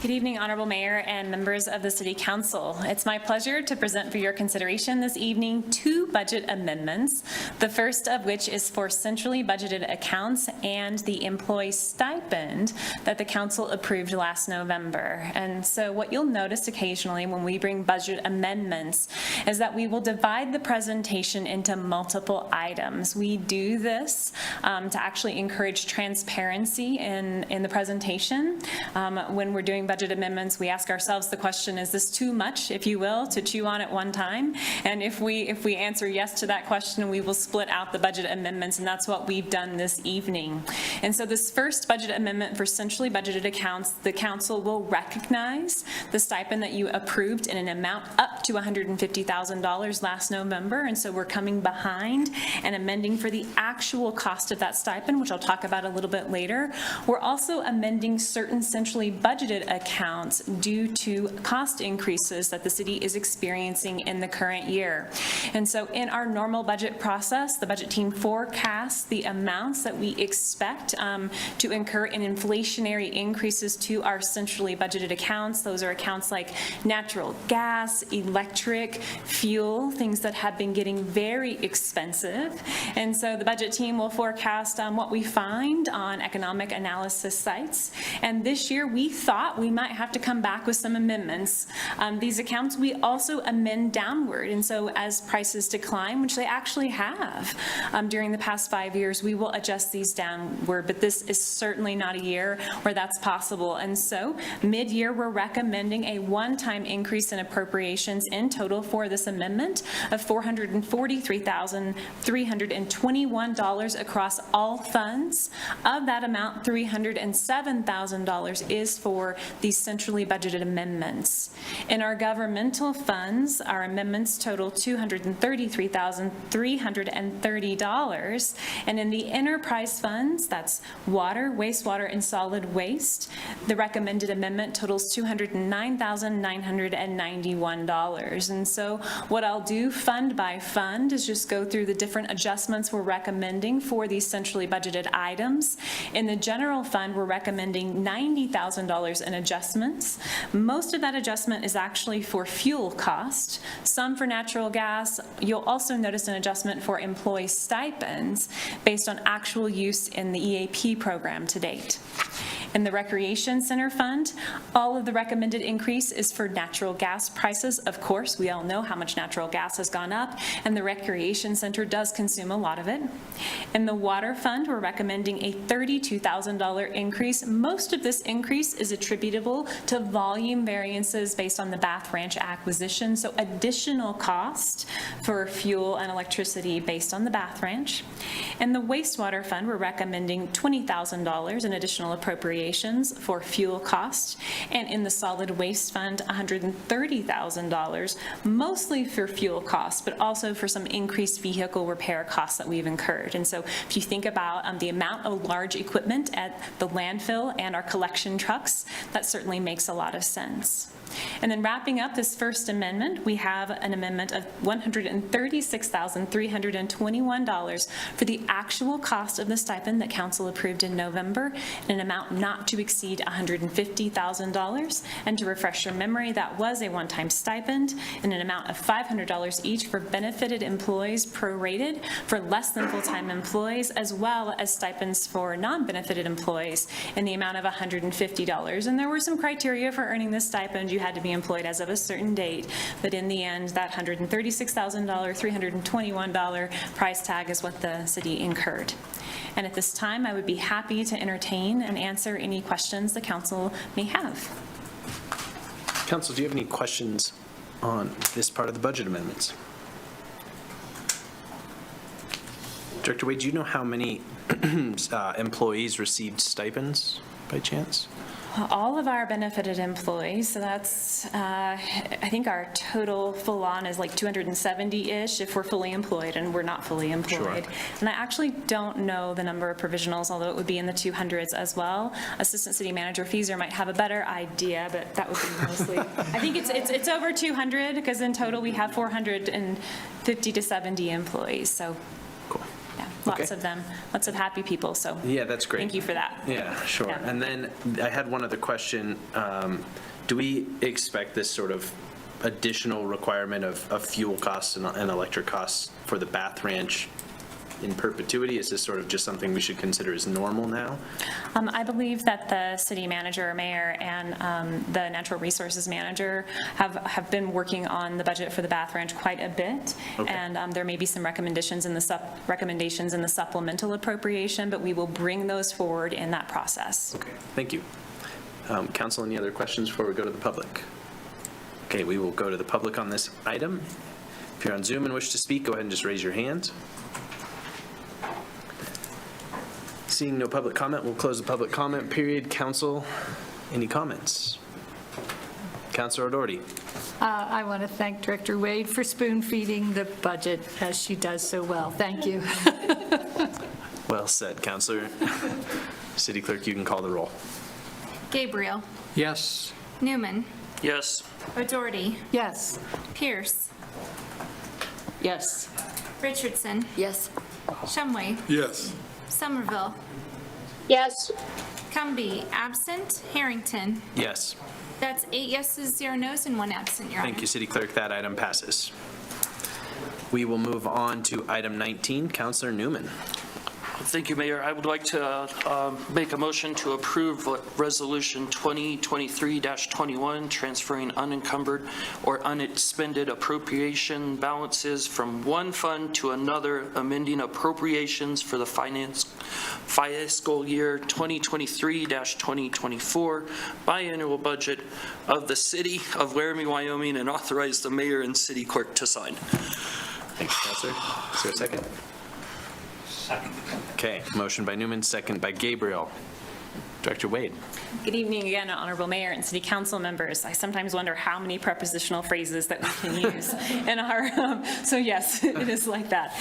Good evening, Honorable Mayor and members of the City Council. It's my pleasure to present for your consideration this evening 2 budget amendments, the first of which is for centrally budgeted accounts and the employee stipend that the council approved last November. And so what you'll notice occasionally when we bring budget amendments is that we will divide the presentation into multiple items. We do this to actually encourage transparency in the presentation. When we're doing budget amendments, we ask ourselves the question, is this too much, if you will, to chew on at one time? And if we answer yes to that question, we will split out the budget amendments, and that's what we've done this evening. And so this first budget amendment for centrally budgeted accounts, the council will recognize the stipend that you approved in an amount up to $150,000 last November, and so we're coming behind and amending for the actual cost of that stipend, which I'll talk about a little bit later. We're also amending certain centrally budgeted accounts due to cost increases that the city is experiencing in the current year. And so in our normal budget process, the budget team forecasts the amounts that we expect to incur in inflationary increases to our centrally budgeted accounts. Those are accounts like natural gas, electric, fuel, things that have been getting very expensive. And so the budget team will forecast what we find on economic analysis sites. And this year we thought we might have to come back with some amendments. These accounts we also amend downward, and so as prices decline, which they actually have during the past 5 years, we will adjust these downward, but this is certainly not a year where that's possible. And so mid-year we're recommending a one-time increase in appropriations in total for this amendment of $443,321 across all funds. Of that amount, $307,000 is for these centrally budgeted amendments. In our governmental funds, our amendments total $233,330, and in the enterprise funds, that's water, wastewater, and solid waste, the recommended amendment totals $209,991. And so what I'll do fund by fund is just go through the different adjustments we're recommending for these centrally budgeted items. In the general fund, we're recommending $90,000 in adjustments. Most of that adjustment is actually for fuel cost, some for natural gas. You'll also notice an adjustment for employee stipends based on actual use in the EAP program to date. In the Recreation Center Fund, all of the recommended increase is for natural gas prices. Of course, we all know how much natural gas has gone up, and the Recreation Center does consume a lot of it. In the Water Fund, we're recommending a $32,000 increase. Most of this increase is attributable to volume variances based on the Bath Ranch acquisition, so additional cost for fuel and electricity based on the Bath Ranch. In the Wastewater Fund, we're recommending $20,000 in additional appropriations for fuel costs, and in the Solid Waste Fund, $130,000, mostly for fuel costs, but also for some increased vehicle repair costs that we've incurred. And so if you think about the amount of large equipment at the landfill and our collection trucks, that certainly makes a lot of sense. And then wrapping up this first amendment, we have an amendment of $136,321 for the actual cost of the stipend that council approved in November, in an amount not to exceed $150,000. And to refresh your memory, that was a one-time stipend in an amount of $500 each for benefited employees prorated for less than full-time employees, as well as stipends for non-benefited employees in the amount of $150. And there were some criteria for earning this stipend. You had to be employed as of a certain date, but in the end, that $136,000, $321 price tag is what the city incurred. And at this time, I would be happy to entertain and answer any questions the council may have. Council, do you have any questions on this part of the budget amendments? Director Wade, do you know how many employees received stipends by chance? All of our benefited employees, so that's, I think our total full-on is like 270-ish if we're fully employed, and we're not fully employed. Sure. And I actually don't know the number of provisionals, although it would be in the 200s as well. Assistant City Manager Feeser might have a better idea, but that would be mostly, I think it's over 200, because in total we have 450 to 70 employees, so. Yeah, lots of them, lots of happy people, so. Yeah, that's great. Thank you for that. Yeah, sure. Yeah. And then I had one other question. Do we expect this sort of additional requirement of fuel costs and electric costs for the Bath Ranch in perpetuity? Is this sort of just something we should consider as normal now? I believe that the city manager or mayor and the natural resources manager have been working on the budget for the Bath Ranch quite a bit. Okay. And there may be some recommendations in the supplemental appropriation, but we will bring those forward in that process. Okay, thank you. Council, any other questions before we go to the public? Okay, we will go to the public on this item. If you're on Zoom and wish to speak, go ahead and just raise your hand. Seeing no public comment, we'll close the public comment period. Council, any comments? Councilor O'Doherty. I want to thank Director Wade for spoon-feeding the budget as she does so well. Thank you. Well said, Councilor. City Clerk, you can call the roll. Gabriel. Yes. Newman. Yes. O'Doherty. Yes. Pierce. Yes. Richardson. Yes. Shumway. Yes. Somerville. Yes. Cumby, absent. Harrington. Yes. That's 8 yeses, 0 nos, and 1 absent, Your Honor. Thank you, City Clerk. That item passes. We will move on to item 19. Councilor Newman. Thank you, Mayor. I would like to make a motion to approve Resolution 2023-21, transferring unencumbered or unexpended appropriation balances from one fund to another, amending appropriations for the fiscal year 2023-2024 biannual budget of the City of Laramie, Wyoming, and authorize the mayor and city clerk to sign. Thanks, Councilor. Is there a second? Okay, motion by Newman, second by Gabriel. Director Wade. Good evening again, Honorable Mayor and City Council members. I sometimes wonder how many prepositional phrases that we can use in our, so yes, it is like that.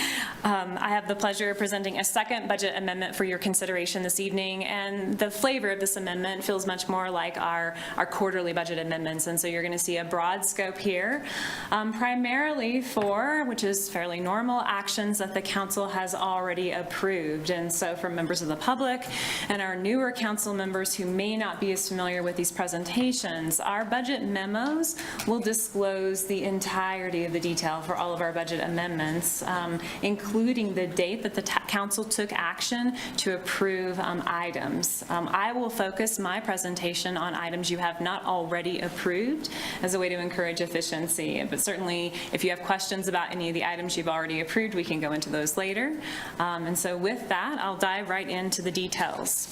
I have the pleasure of presenting a second budget amendment for your consideration this evening, and the flavor of this amendment feels much more like our quarterly budget amendments, and so you're going to see a broad scope here, primarily for, which is fairly normal, actions that the council has already approved. And so for members of the public and our newer council council members who may not be as familiar with these presentations, our budget memos will disclose the entirety of the detail for all of our budget amendments, including the date that the council took action to approve items. I will focus my presentation on items you have not already approved as a way to encourage efficiency. But certainly, if you have questions about any of the items you've already approved, we can go into those later. And so with that, I'll dive right into the details.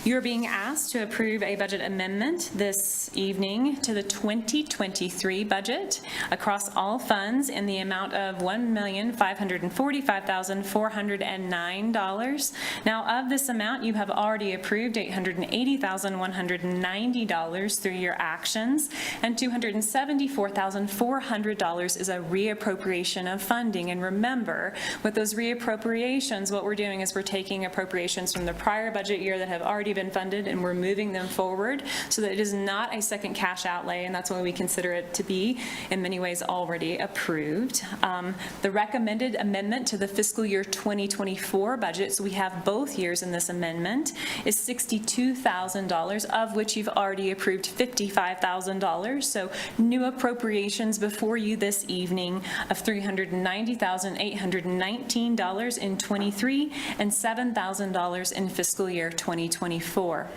You're being asked to approve a budget amendment this evening to the 2023 budget across all funds in the amount of $1,545,409. Now, of this amount, you have already approved $880,190 through your actions, and $274,400 is a reappropriation of funding. And remember, with those reappropriations, what we're doing is we're taking appropriations from the prior budget year that have already been funded, and we're moving them forward so that it is not a second cash outlay, and that's why we consider it to be, in many ways, already approved. The recommended amendment to the fiscal year 2024 budget, so we have both years in this amendment, is $62,000, of which you've already approved $55,000. So new appropriations before you this evening of $390,819 in '23 and $7,000 in fiscal year 2024.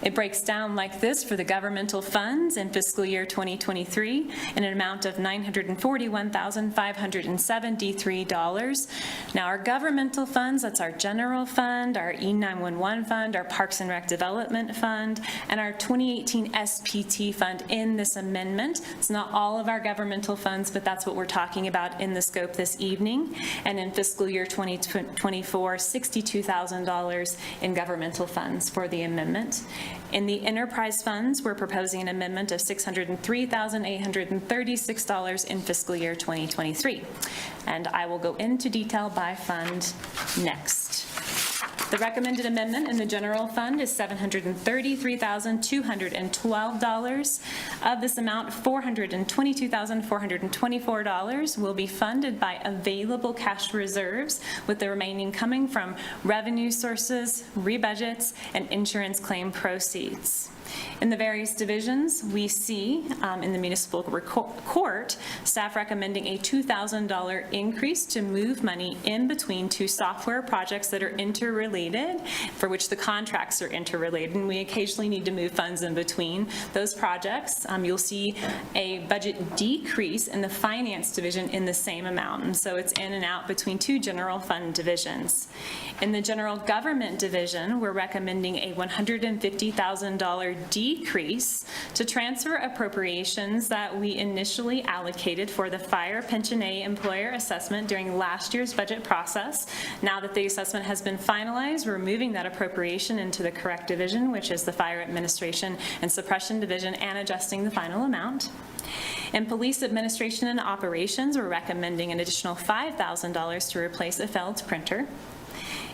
It breaks down like this for the governmental funds in fiscal year 2023 in an amount of $941,573. Now, our governmental funds, that's our general fund, our E911 fund, our Parks and Rec Development Fund, and our 2018 SPT fund in this amendment. It's not all of our governmental funds, but that's what we're talking about in the scope this evening. And in fiscal year 2024, $62,000 in governmental funds for the amendment. In the enterprise funds, we're proposing an amendment of $603,836 in fiscal year 2023. And I will go into detail by fund next. The recommended amendment in the general fund is $733,212. Of this amount, $422,424 will be funded by available cash reserves, with the remaining coming from revenue sources, rebudgets, and insurance claim proceeds. In the various divisions, we see in the municipal court, staff recommending a $2,000 increase to move money in between two software projects that are interrelated, for which the contracts are interrelated, and we occasionally need to move funds in between those projects. You'll see a budget decrease in the finance division in the same amount, and so it's in and out between two general fund divisions. In the general government division, we're recommending a $150,000 decrease to transfer appropriations that we initially allocated for the Fire Pension A employer assessment during last year's budget process. Now that the assessment has been finalized, we're moving that appropriation into the correct division, which is the Fire Administration and Suppression Division, and adjusting the final amount. In Police Administration and Operations, we're recommending an additional $5,000 to replace a failed printer.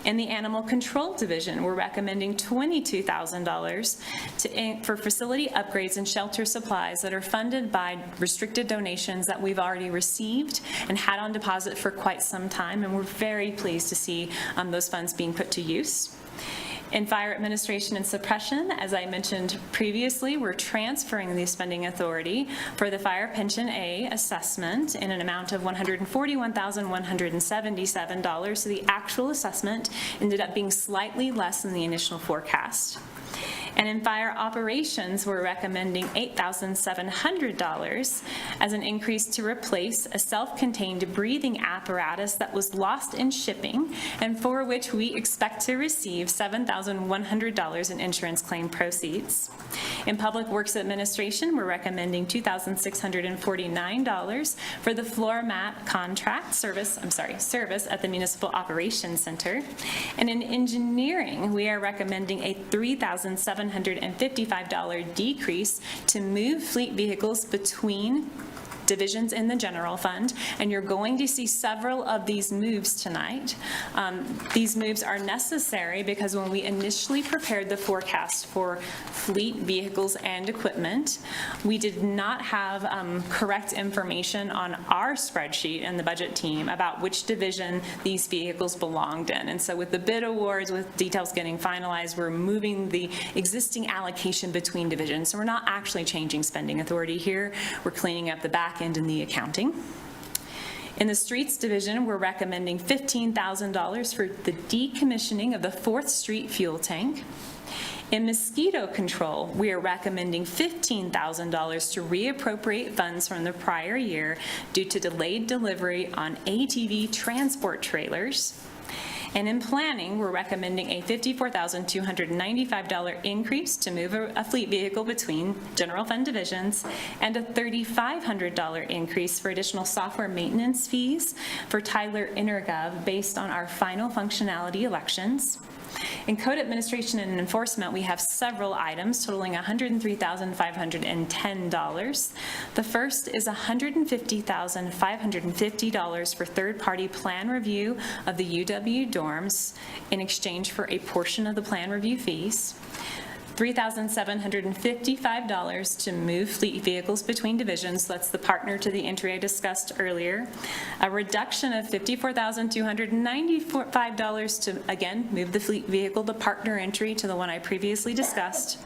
In the Animal Control Division, we're recommending $22,000 for facility upgrades and shelter supplies that are funded by restricted donations that we've already received and had on deposit for quite some time, and we're very pleased to see those funds being put to use. In Fire Administration and Suppression, as I mentioned previously, we're transferring the spending authority for the Fire Pension A assessment in an amount of $141,177, so the actual assessment ended up being slightly less than the initial forecast. And in Fire Operations, we're recommending $8,700 as an increase to replace a self-contained breathing apparatus that was lost in shipping and for which we expect to receive $7,100 in insurance claim proceeds. In Public Works Administration, we're recommending $2,649 for the floor mat contract service at the Municipal Operations Center. And in Engineering, we are recommending a $3,755 decrease to move fleet vehicles between divisions in the general fund, and you're going to see several of these moves tonight. These moves are necessary because when we initially prepared the forecast for fleet vehicles and equipment, we did not have correct information on our spreadsheet and the budget team about which division these vehicles belonged in. And so with the bid awards, with details getting finalized, we're moving the existing allocation between divisions. So we're not actually changing spending authority here. We're cleaning up the back end in the accounting. In the Streets Division, we're recommending $15,000 for the decommissioning of the 4th Street fuel tank. In mosquito control, we are recommending $15,000 to reappropriate funds from the prior year due to delayed delivery on ATV transport trailers. And in planning, we're recommending a $54,295 increase to move a fleet vehicle between general fund divisions and a $3,500 increase for additional software maintenance fees for Tyler Intergov based on our final functionality elections. In Code Administration and Enforcement, we have several items totaling $103,510. The first is $150,550 for third-party plan review of the UW dorms in exchange for a portion of the plan review fees. $3,755 to move fleet vehicles between divisions. That's the partner to the entry I discussed earlier. A reduction of $54,295 to, again, move the fleet vehicle, the partner entry, to the one I previously discussed.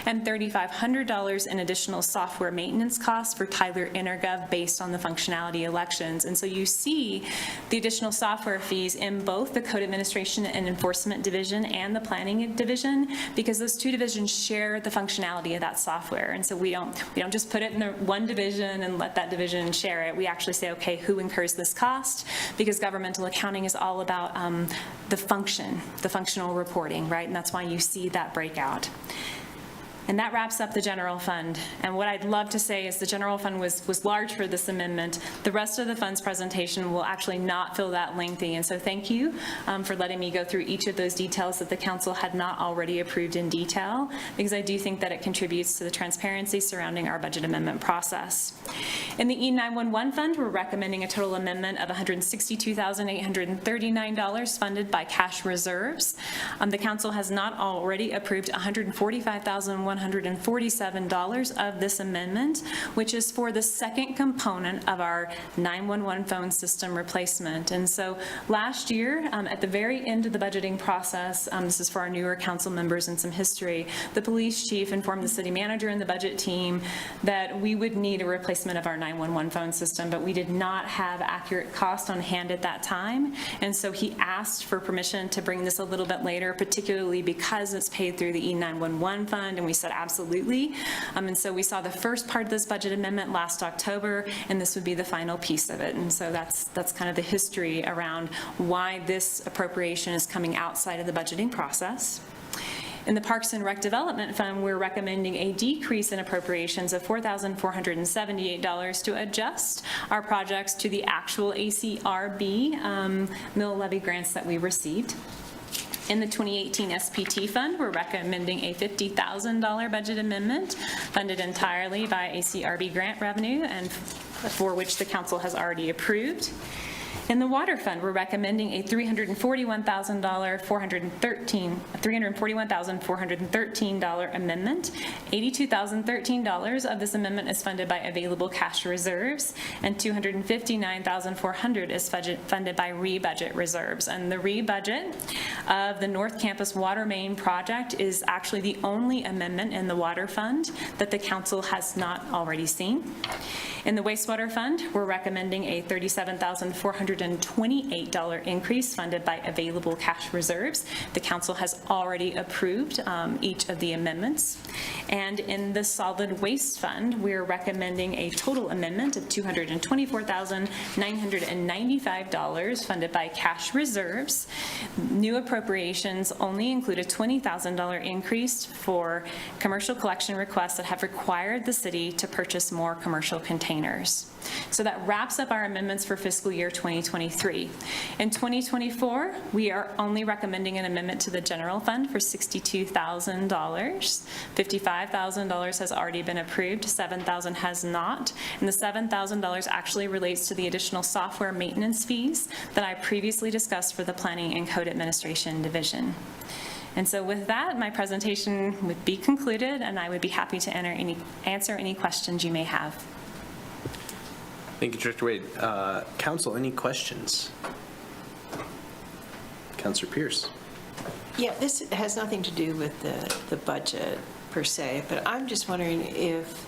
And $3,500 in additional software maintenance costs for Tyler Intergov based on the functionality elections. And so you see the additional software fees in both the Code Administration and Enforcement Division and the Planning Division, because those two divisions share the functionality of that software. And so we don't just put it in the one division and let that division share it. We actually say, okay, who incurs this cost? Because governmental accounting is all about the functional reporting, right? And that's why you see that breakout. And that wraps up the general fund. And what I'd love to say is the general fund was large for this amendment. The rest of the fund's presentation will actually not feel that lengthy. And so thank you for letting me go through each of those details that the council had not already approved in detail, because I do think that it contributes to the transparency surrounding our budget amendment process. In the E911 fund, we're recommending a total amendment of $162,839 funded by cash reserves. The council has not already approved $145,147 of this amendment, which is for the second component of our 911 phone system replacement. And so last year, at the very end of the budgeting process, this is for our newer council members and some history, the police chief informed the city manager and the budget team that we would need a replacement of our 911 phone system, but we did not have accurate cost on hand at that time. And so he asked for permission to bring this a little bit later, particularly because it's paid through the E911 fund, and we said absolutely. And so we saw the first part of this budget amendment last October, and this would be the final piece of it. And so that's kind of the history around why this appropriation is coming outside of the budgeting process. In the Parks and Rec Development Fund, we're recommending a decrease in appropriations of $4,478 to adjust our projects to the actual ACRB mill levy grants that we received. In the 2018 SPT fund, we're recommending a $50,000 budget amendment funded entirely by ACRB grant revenue, and for which the council has already approved. In the water fund, we're recommending a $341,413 amendment. $82,013 of this amendment is funded by available cash reserves, and $259,400 is funded by re-budget reserves. And the re-budget of the North Campus water main project is actually the only amendment in the water fund that the council has not already seen. In the wastewater fund, we're recommending a $37,428 increase funded by available cash reserves. The council has already approved each of the amendments. And in the solid waste fund, we're recommending a total amendment of $224,995 funded by cash reserves. New appropriations only include a $20,000 increase for commercial collection requests that have required the city to purchase more commercial containers. containers. So that wraps up our amendments for fiscal year 2023. In 2024, we are only recommending an amendment to the general fund for $62,000. $55,000 has already been approved, $7,000 has not, and the $7,000 actually relates to the additional software maintenance fees that I previously discussed for the Planning and Code Administration Division. And so with that, my presentation would be concluded, and I would be happy to answer any questions you may have. Thank you, Director Wade. Council, any questions? Councilor Pierce. Yeah, this has nothing to do with the budget per se, but I'm just wondering if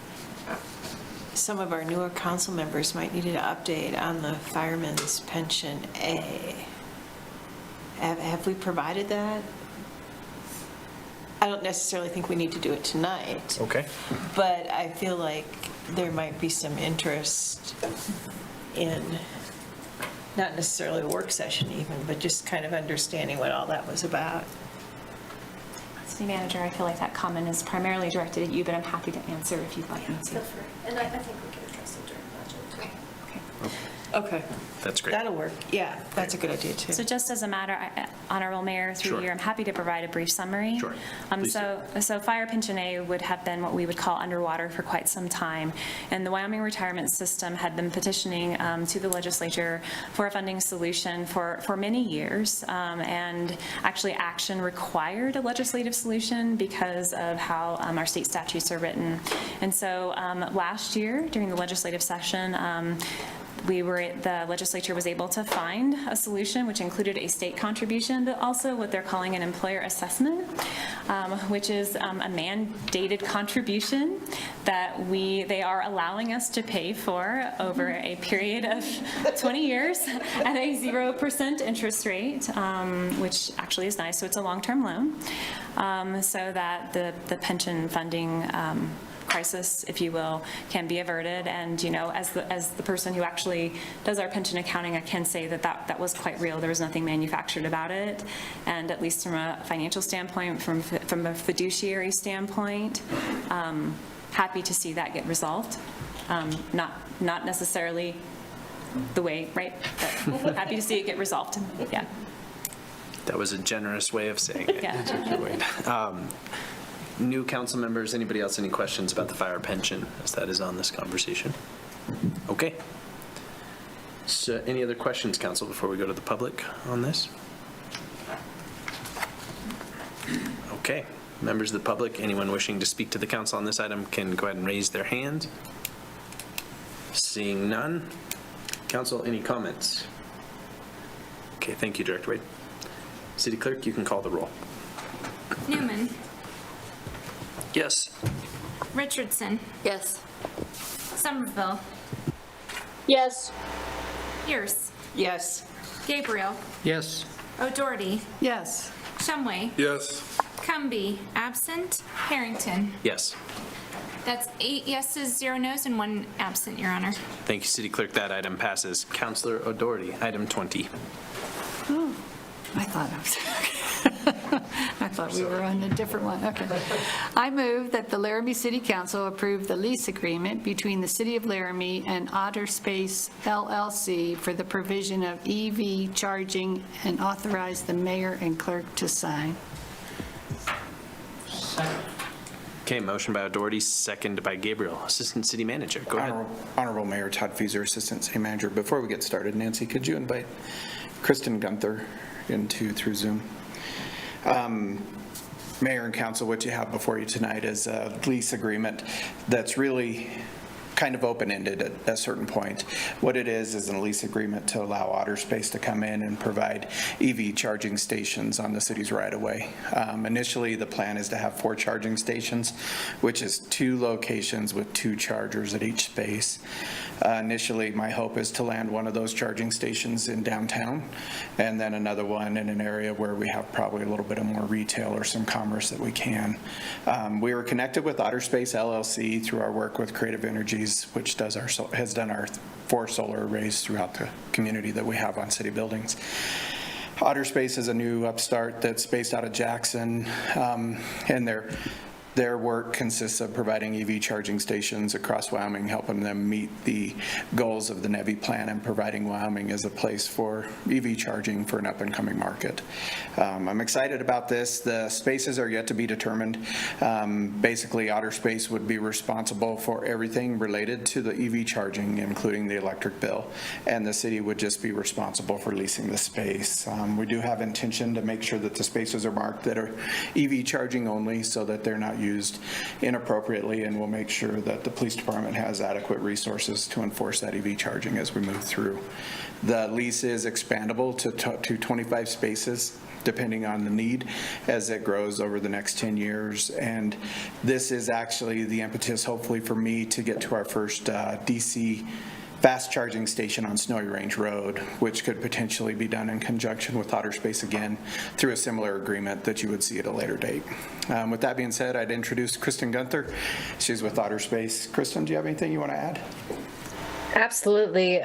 some of our newer council members might need an update on the Fireman's Pension A. Have we provided that? I don't necessarily think we need to do it tonight. Okay. But I feel like there might be some interest in, not necessarily a work session even, but just kind of understanding what all that was about. City Manager, I feel like that comment is primarily directed at you, but I'm happy to answer if you'd like me to. Feel free. And I think we can address it during budget. Okay. That's great. That'll work. Yeah, that's a good idea, too. So just as a matter, Honorable Mayor, through you, I'm happy to provide a brief summary. Sure. Please do. So Fire Pension A would have been what we would call underwater for quite some time. And the Wyoming retirement system had been petitioning to the legislature for a funding solution for many years. And actually action required a legislative solution because of how our state statutes are written. And so last year during the legislative session, the legislature was able to find a solution which included a state contribution, but also what they're calling an employer assessment, which is a mandated contribution that they are allowing us to pay for over a period of 20 years at a 0% interest rate, which actually is nice. So it's a long-term loan, so that the pension funding crisis, if you will, can be averted. And, you know, as the person who actually does our pension accounting, I can say that was quite real. There was nothing manufactured about it. And at least from a financial standpoint, from a fiduciary standpoint, happy to see that get resolved. Not necessarily the way, right? But happy to see it get resolved. Yeah. That was a generous way of saying it. Yeah. New council members, anybody else, any questions about the fire pension as that is on this conversation? Okay. So any other questions, council, before we go to the public on this? Okay. Members of the public, anyone wishing to speak to the council on this item can go ahead and raise their hand. Seeing none. Council, any comments? Okay, thank you, Director Wade. City Clerk, you can call the roll. Newman. Yes. Richardson. Yes. Somerville. Yes. Pierce. Yes. Gabriel. Yes. O'Doherty. Yes. Shumway. Yes. Cumby, absent. Harrington. Yes. That's 8 yeses, 0 nos, and 1 absent, Your Honor. Thank you, City Clerk. That item passes. Councilor O'Doherty, item 20. I thought we were on a different one. Okay. I move that the Laramie City Council approve the lease agreement between the City of Laramie and Otter Space LLC for the provision of EV charging and authorize the mayor and clerk to sign. Okay, motion by O'Doherty, second by Gabriel. Assistant City Manager, go ahead. Honorable Mayor Todd Fieser, Assistant City Manager. Before we get started, Nancy, could you invite Kristen Gunther through Zoom? Mayor and Council, what you have before you tonight is a lease agreement that's really kind of open-ended at a certain point. What it is a lease agreement to allow Otter Space to come in and provide EV charging stations on the city's right-of-way. Initially, the plan is to have 4 charging stations, which is 2 locations with 2 chargers at each space. Initially, my hope is to land one of those charging stations in downtown, and then another one in an area where we have probably a little bit of more retail or some commerce that we can. We were connected with Otter Space LLC through our work with Creative Energies, which has done our 4 solar arrays throughout the community that we have on city buildings. Otter Space is a new upstart that's based out of Jackson, and they're Their work consists of providing EV charging stations across Wyoming, helping them meet the goals of the NEVI plan and providing Wyoming as a place for EV charging for an up-and-coming market. I'm excited about this. The spaces are yet to be determined. Basically, Otter Space would be responsible for everything related to the EV charging, including the electric bill, and the city would just be responsible for leasing the space. We do have intention to make sure that the spaces are marked that are EV charging only so that they're not used inappropriately, and we'll make sure that the police department has adequate resources to enforce that EV charging as we move through. The lease is expandable to 25 spaces depending on the need as it grows over the next 10 years. And this is actually the impetus, hopefully, for me to get to our first DC fast charging station on Snowy Range Road, which could potentially be done in conjunction with Otter Space again through a similar agreement that you would see at a later date. With that being said, I'd introduce Kristen Gunther. She's with Otter Space. Kristen, do you have anything you want to add? Absolutely.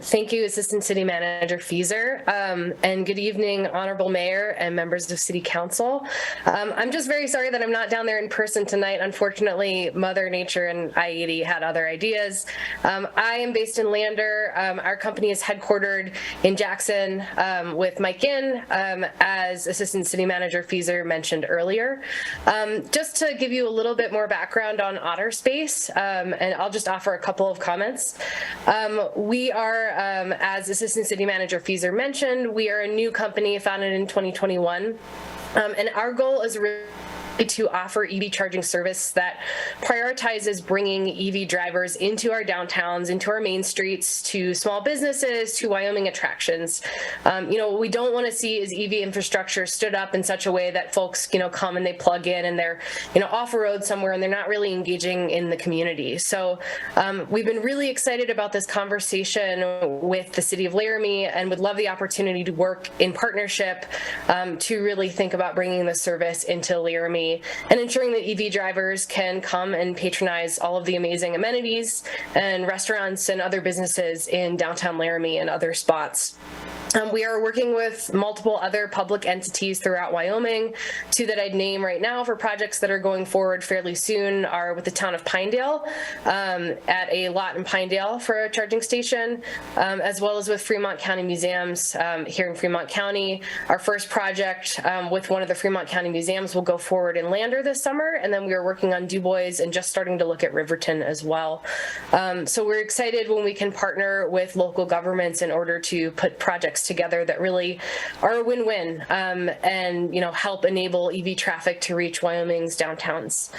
Thank you, Assistant City Manager Fieser, and good evening, Honorable Mayor and members of City Council. I'm just very sorry that I'm not down there in person tonight. Unfortunately, Mother Nature and I-80 had other ideas. I am based in Lander. Our company is headquartered in Jackson with Mike Ginn, as Assistant City Manager Fieser mentioned earlier. Just to give you a little bit more background on Otter Space, and I'll just offer a couple of comments. We are, as Assistant City Manager Fieser mentioned, we are a new company founded in 2021, and our goal is really to offer EV charging service that prioritizes bringing EV drivers into our downtowns, into our main streets, to small businesses, to Wyoming attractions. What we don't want to see is EV infrastructure stood up in such a way that folks, come and they plug in and they're, off a road somewhere and they're not really engaging in the community. So we've been really excited about this conversation with the City of Laramie and would love the opportunity to work in partnership to really think about bringing the service into Laramie and ensuring that EV drivers can come and patronize all of the amazing amenities and restaurants and other businesses in downtown Laramie and other spots. We are working with multiple other public entities throughout Wyoming. Two that I'd name right now for projects that are going forward fairly soon are with the town of Pinedale at a lot in Pinedale for a charging station, as well as with Fremont County Museums here in Fremont County. Our first project with one of the Fremont County Museums will go forward in Lander this summer, and then we are working on Du Bois and just starting to look at Riverton as well. So we're excited when we can partner with local governments in order to put projects together that really are a win-win and help enable EV traffic to reach Wyoming's downtowns.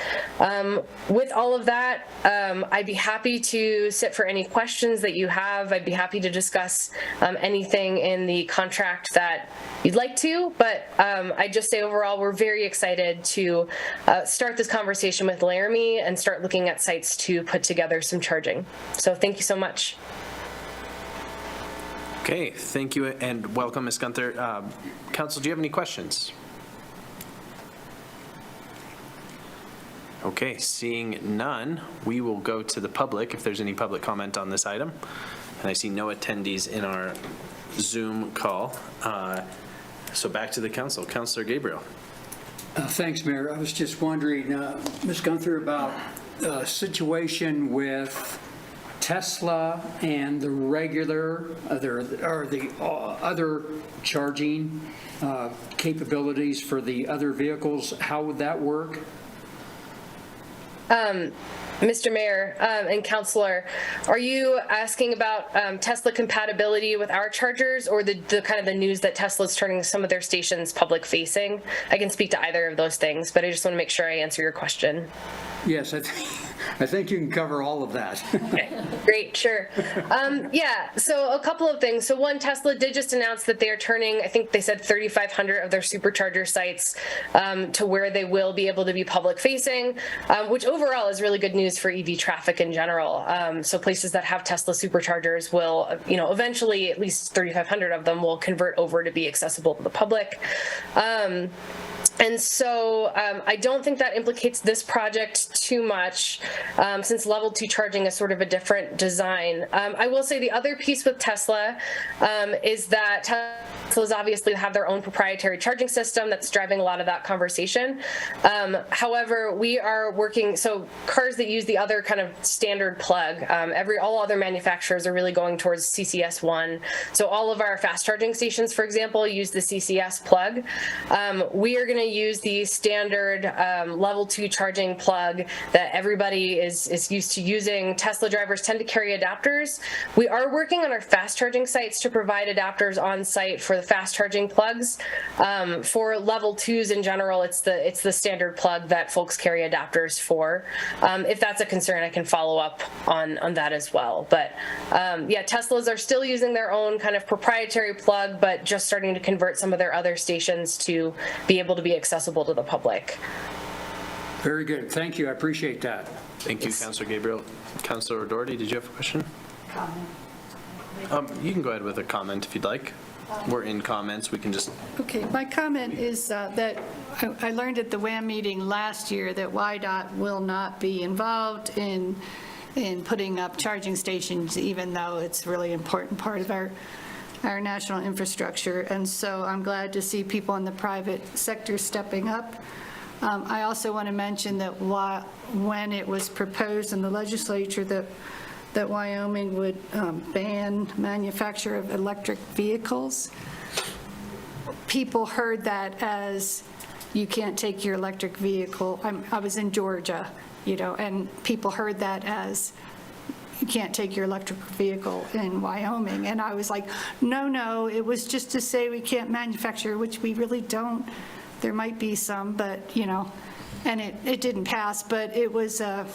With all of that, I'd be happy to sit for any questions that you have. I'd be happy to discuss anything in the contract that you'd like to, but I'd just say overall we're very excited to start this conversation with Laramie and start looking at sites to put together some charging. So thank you so much. Okay, thank you and welcome, Ms. Gunther. Council, do you have any questions? Okay, seeing none, we will go to the public if there's any public comment on this item. And I see no attendees in our Zoom call. So back to the council. Councilor Gabriel. Thanks, Mayor. I was just wondering, Ms. Gunther, about a situation with Tesla and the regular, the other charging capabilities for the other vehicles. How would that work? Mr. Mayor and Councilor, are you asking about Tesla compatibility with our chargers, or the kind of the news that Tesla's turning some of their stations public facing? I can speak to either of those things, but I just want to make sure I answer your question. Yes, I think you can cover all of that. Okay, great, sure. Yeah, so a couple of things. So one, Tesla did just announce that they are turning, I think they said 3,500 of their supercharger sites to where they will be able to be public facing, which overall is really good news for EV traffic in general. So places that have Tesla superchargers will, eventually at least 3,500 of them will convert over to be accessible to the public. And so I don't think that implicates this project too much, since level 2 charging is sort of a different design. I will say the other piece with Tesla is that Teslas obviously have their own proprietary charging system that's driving a lot of that conversation. However, we are working, so cars that use the other kind of standard plug, all other manufacturers are really going towards CCS1. So all of our fast charging stations, for example, use the CCS plug. We are going to use the standard level 2 charging plug that everybody is used to using. Tesla drivers tend to carry adapters. We are working on our fast charging sites to provide adapters on site for the fast charging plugs. For level 2s in general, it's the standard plug that folks carry adapters for. If that's a concern, I can follow up on that as well. But yeah, Teslas are still using their own kind of proprietary plug, but just starting to convert some of their other stations to be able to be accessible to the public. Very good. Thank you. I appreciate that. Thank you, Councilor Gabriel. Councilor Doherty, did you have a question? You can go ahead with a comment if you'd like. We're in comments. We can just... Okay, my comment is that I learned at the WAM meeting last year that WYDOT will not be involved in putting up charging stations, even though it's a really important part of our national infrastructure. And so I'm glad to see people in the private sector stepping up. I also want to mention that when it was proposed in the legislature that Wyoming would ban manufacture of electric vehicles, people heard that as you can't take your electric vehicle. I was in Georgia, and people heard that as you can't take your electric vehicle in Wyoming. And I was like, no, it was just to say we can't manufacture, which we really don't. There might be some, but, and it didn't pass, but it was a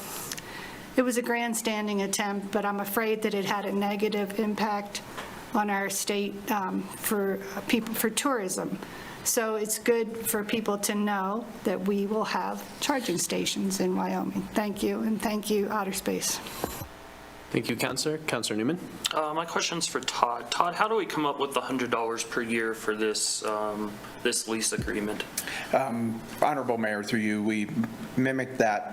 grandstanding attempt, but I'm afraid that it had a negative impact on our state for tourism. So it's good for people to know that we will have charging stations in Wyoming. Thank you, and thank you, Outer Space. Thank you, Councilor. Councilor Newman? My question's for Todd. Todd, how do we come up with the $100 per year for this lease agreement? Honorable Mayor, through you, we mimicked that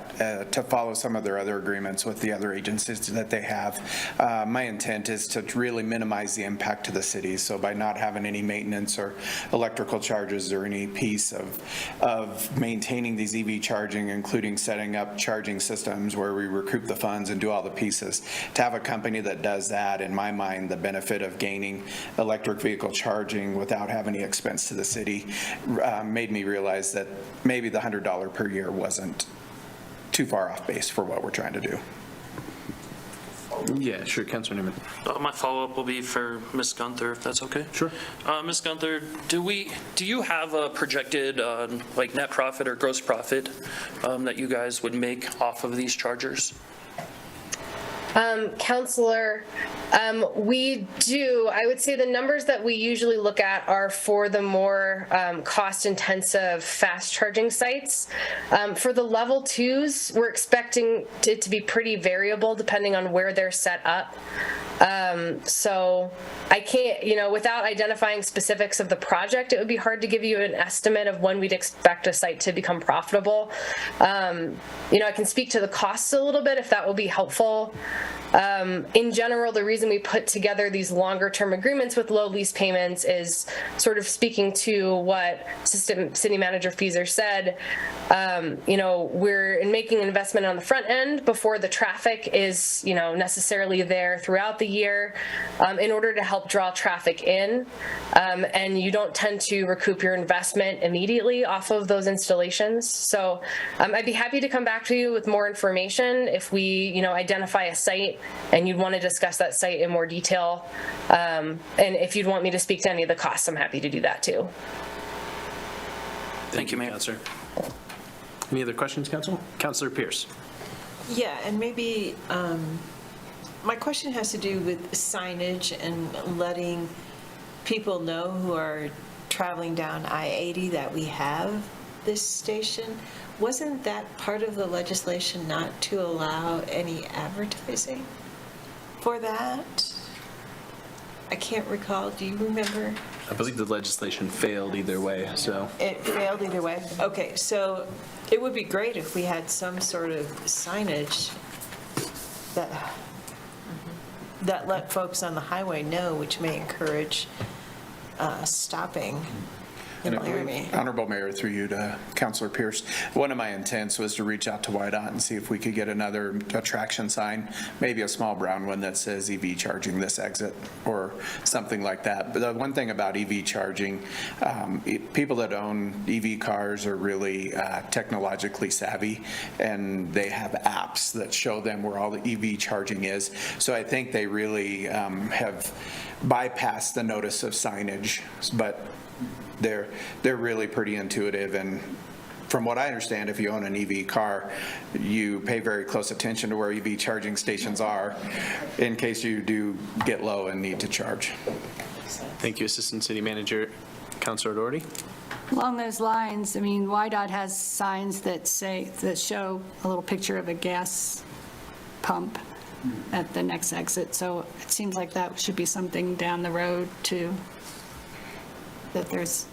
to follow some of their other agreements with the other agencies that they have. My intent is to really minimize the impact to the city. So by not having any maintenance or electrical charges or any piece of maintaining these EV charging, including setting up charging systems where we recoup the funds and do all the pieces, to have a company that does that, in my mind, the benefit of gaining electric vehicle charging without having any expense to the city made me realize that maybe the $100 per year wasn't too far off base for what we're trying to do. Yeah, sure, Councilor Newman. My follow-up will be for Ms. Gunther, if that's okay. Sure. Ms. Gunther, do you have a projected net profit or gross profit that you guys would make off of these chargers? Counselor, we do. I would say the numbers that we usually look at are for the more cost-intensive fast charging sites. For the level 2s, we're expecting it to be pretty variable depending on where they're set up. So I can't, without identifying specifics of the project, it would be hard to give you an estimate of when we'd expect a site to become profitable. I can speak to the costs a little bit if that will be helpful. In general, the reason we put together these longer-term agreements with low lease payments is sort of speaking to what City Manager Fieser said. We're making an investment on the front end before the traffic is, necessarily there throughout the year in order to help draw traffic in. And you don't tend to recoup your investment immediately off of those installations. So I'd be happy to come back to you with more information if we, identify a site and you'd want to discuss that site in more detail. And if you'd want me to speak to any of the costs, I'm happy to do that too. Thank you, Mayor. Councilor. Any other questions, Council? Councilor Pierce. Yeah, and maybe my question has to do with signage and letting people know who are traveling down I-80 that we have this station. Wasn't that part of the legislation not to allow any advertising for that? I can't recall. Do you remember? I believe the legislation failed either way, so. It failed either way? Okay, so it would be great if we had some sort of signage that let folks on the highway know, which may encourage stopping in And I believe, Laramie. Honorable Mayor, through you to Councilor Pierce, one of my intents was to reach out to YDOT and see if we could get another attraction sign, maybe a small brown one that says EV charging this exit or something like that. But the one thing about EV charging, people that own EV cars are really technologically savvy, and they have apps that show them where all the EV charging is. So I think they really have bypassed the notice of signage, but they're really pretty intuitive, and from what I understand, if you own an EV car, you pay very close attention to where EV charging stations are in case you do get low and need to charge. Thank you, Assistant City Manager. Councilor Doherty? Along those lines, I mean, YDOT has signs that show a little picture of a gas pump at the next exit, so it seems like that should be something down the road too, that there's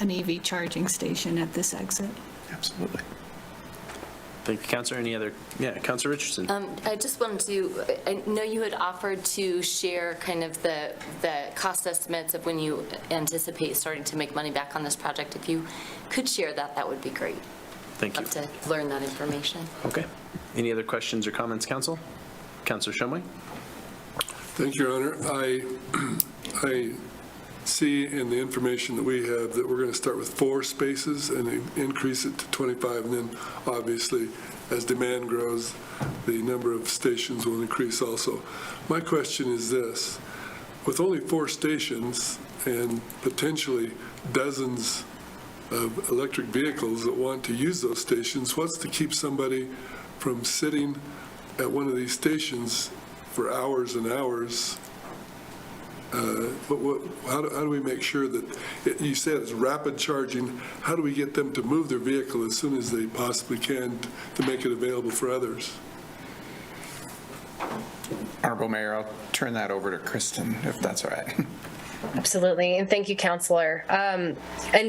an EV charging station at this exit. Absolutely. Thank you, Councilor. Any other? Yeah, Councilor Richardson. I just wanted to, I know you had offered to share kind of the cost estimates of when you anticipate starting to make money back on this project. If you could share that, that would be great. Thank you. Love to learn that information. Okay. Any other questions or comments, Council? Councilor Shumway? Thank you, Your Honor. I see in the information that we have that we're going to start with 4 spaces and increase it to 25, and then obviously as demand grows, the number of stations will increase also. My question is this: with only 4 stations and potentially dozens of electric vehicles that want to use those stations, what's to keep somebody from sitting at one of these stations for hours and hours? How do we make sure that, you said it's rapid charging, how do we get them to move their vehicle as soon as they possibly can to make it available for others? Honorable Mayor, I'll turn that over to Kristen, if that's all right. Absolutely, and thank you, Councilor. And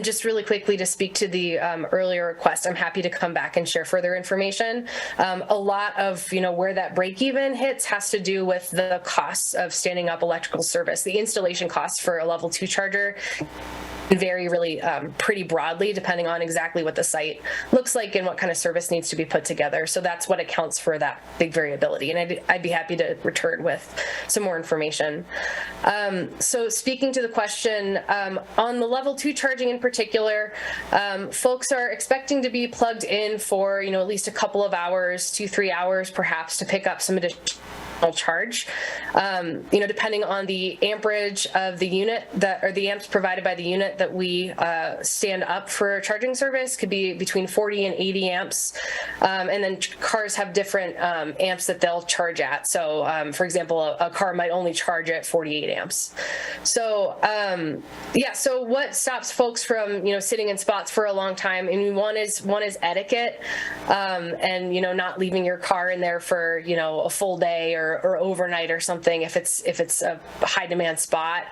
just really quickly to speak to the earlier request, I'm happy to come back and share further information. A lot of where that break even hits has to do with the costs of standing up electrical service. The installation costs for a level 2 charger vary really pretty broadly depending on exactly what the site looks like and what kind of service needs to be put together. So that's what accounts for that big variability. And I'd be happy to return with some more information. So speaking to the question, on the level 2 charging in particular, folks are expecting to be plugged in for at least a couple of hours, 2-3 hours perhaps, to pick up some additional charge, depending on the amperage of the unit or the amps provided by the unit that we stand up for charging service, could be between 40 and 80 amps. And then cars have different amps that they'll charge at. So for example, a car might only charge at 48 amps. So so what stops folks from sitting in spots for a long time? I mean, one is etiquette, and not leaving your car in there for a full day or overnight or something if it's a high demand spot.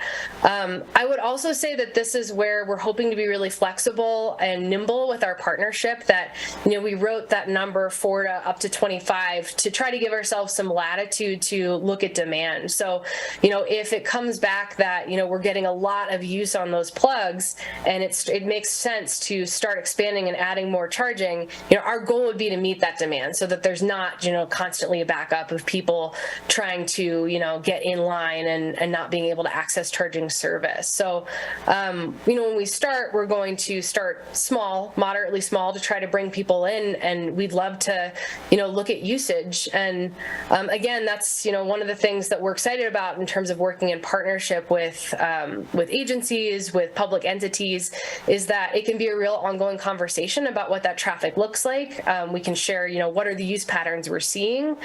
I would also say that this is where we're hoping to be really flexible and nimble with our partnership, that we wrote that number 4 to up to 25 to try to give ourselves some latitude to look at demand. So if it comes back that we're getting a lot of use on those plugs and it makes sense to start expanding and adding more charging, our goal would be to meet that demand so that there's not constantly a backup of people trying to, get in line and not being able to access charging service. So, when we start, we're going to start small, moderately small, to try to bring people in, and we'd love to, look at usage. And again, that's, one of the things that we're excited about in terms of working in partnership with agencies, with public entities, is that it can be a real ongoing conversation about what that traffic looks like. We can share, what are the use patterns we're seeing.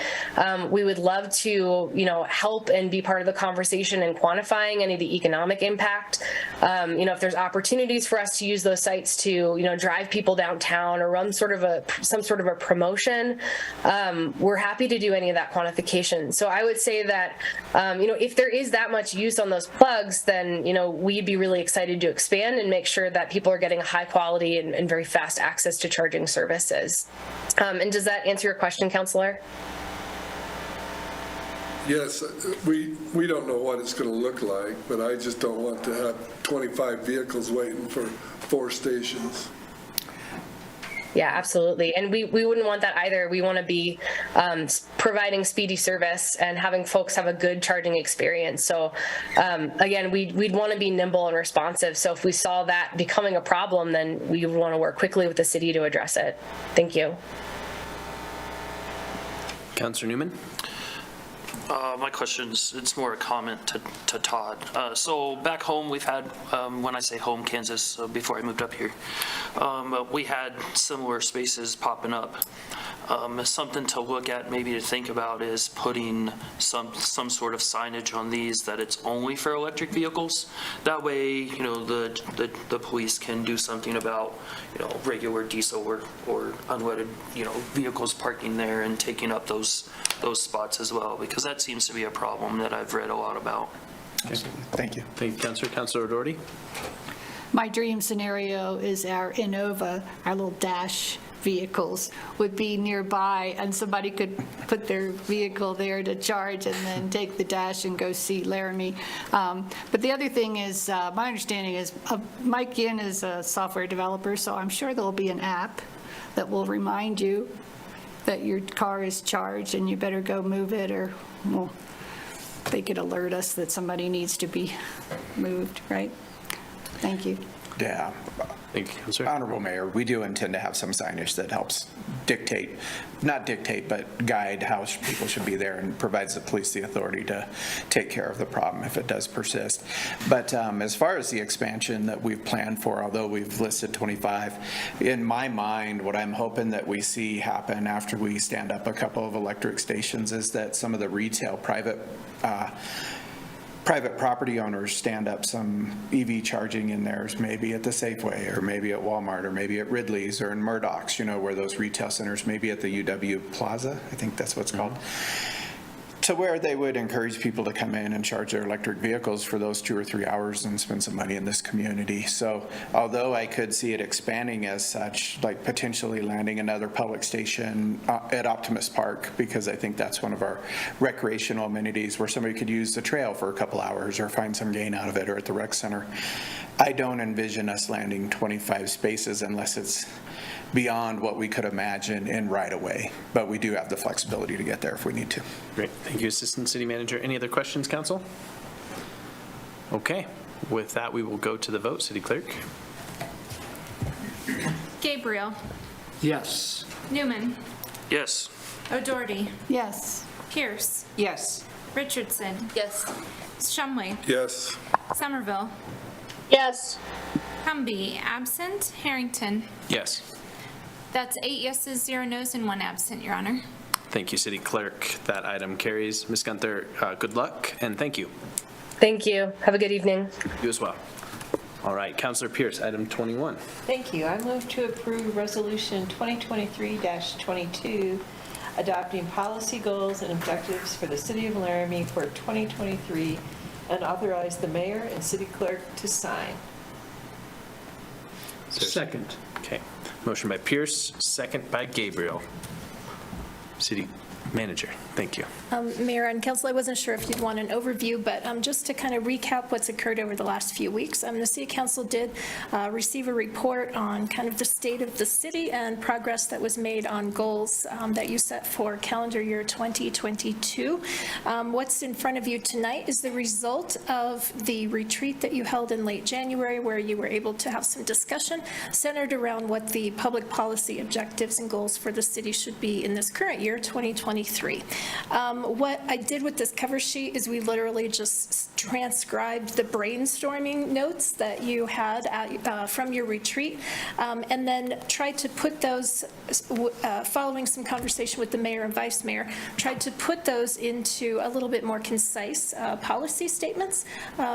We would love love to, help and be part of the conversation and quantifying any of the economic impact. If there's opportunities for us to use those sites to, drive people downtown or run some sort of a promotion, we're happy to do any of that quantification. So I would say that, if there is that much use on those plugs, then, we'd be really excited to expand and make sure that people are getting a high quality and very fast access to charging services. And does that answer your question, Councilor? Yes, we don't know what it's going to look like, but I just don't want to have 25 vehicles waiting for 4 stations. Yeah, absolutely. And we wouldn't want that either. We want to be providing speedy service and having folks have a good charging experience. So again, we'd want to be nimble and responsive. So if we saw that becoming a problem, then we would want to work quickly with the city to address it. Thank you. Councilor Newman? My question's, it's more a comment to Todd. So back home, we've had, when I say home, Kansas, before I moved up here, we had similar spaces popping up. Something to look at, maybe to think about, is putting some sort of signage on these that it's only for electric vehicles. That way, the police can do something about, regular diesel or unleaded, vehicles parking there and taking up those spots as well, because that seems to be a problem that I've read a lot about. Thank you. Thank you, Councilor. Councilor O'Doherty? My dream scenario is our Innova, our little dash vehicles would be nearby and somebody could put their vehicle there to charge and then take the dash and go see Laramie. But the other thing is, my understanding is Mike Yin is a software developer, so I'm sure there'll be an app that will remind you that your car is charged and you better go move it, or well, they could alert us that somebody needs to be moved, right? Thank you. Yeah. Thank you, Councilor. Honorable Mayor, we do intend to have some signage that helps not dictate, but guide how people should be there and provides the police the authority to take care of the problem if it does persist. But as far as the expansion that we've planned for, although we've listed 25, in my mind, what I'm hoping that we see happen after we stand up a couple of electric stations is that some of the retail private property owners stand up some EV charging in theirs, maybe at the Safeway or maybe at Walmart or maybe at Ridley's or in Murdoch's, where those retail centers, maybe at the UW Plaza, I think that's what's called, to where they would encourage people to come in and charge their electric vehicles for those 2 or 3 hours and spend some money in this community. So although I could see it expanding as such, like potentially landing another public station at Optimus Park, because I think that's one of our recreational amenities where somebody could use the trail for a couple hours or find some gain out of it, or at the rec center. I don't envision us landing 25 spaces unless it's beyond what we could imagine in right away, but we do have the flexibility to get there if we need to. Great. Thank you, Assistant City Manager. Any other questions, Council? Okay. With that, we will go to the vote. City Clerk? Gabriel. Yes. Newman. Yes. O'Doherty. Yes. Pierce. Yes. Richardson. Yes. Shumway. Yes. Somerville. Yes. Humby, absent. Harrington. Yes. That's 8 yeses, 0 nos, and 1 absent, Your Honor. Thank you, City Clerk. That item carries. Ms. Gunther, good luck and thank you. Thank you. Have a good evening. You as well. All right, Councilor Pierce, item 21. Thank you. I move to approve Resolution 2023-22, adopting policy goals and objectives for the City of Laramie for 2023, and authorize the mayor and city clerk to sign. Second. Okay. Motion by Pierce, second by Gabriel. City Manager, thank you. Mayor and Council, I wasn't sure if you'd want an overview, but just to kind of recap what's occurred over the last few weeks, the City Council did receive a report on kind of the state of the city and progress that was made on goals that you set for calendar year 2022. What's in front of you tonight is the result of the retreat that you held in late January, where you were able to have some discussion centered around what the public policy objectives and goals for the city should be in this current year, 2023. 23. What I did with this cover sheet is we literally just transcribed the brainstorming notes that you had from your retreat, and then tried to put those, following some conversation with the mayor and vice mayor, tried to put those into a little bit more concise policy statements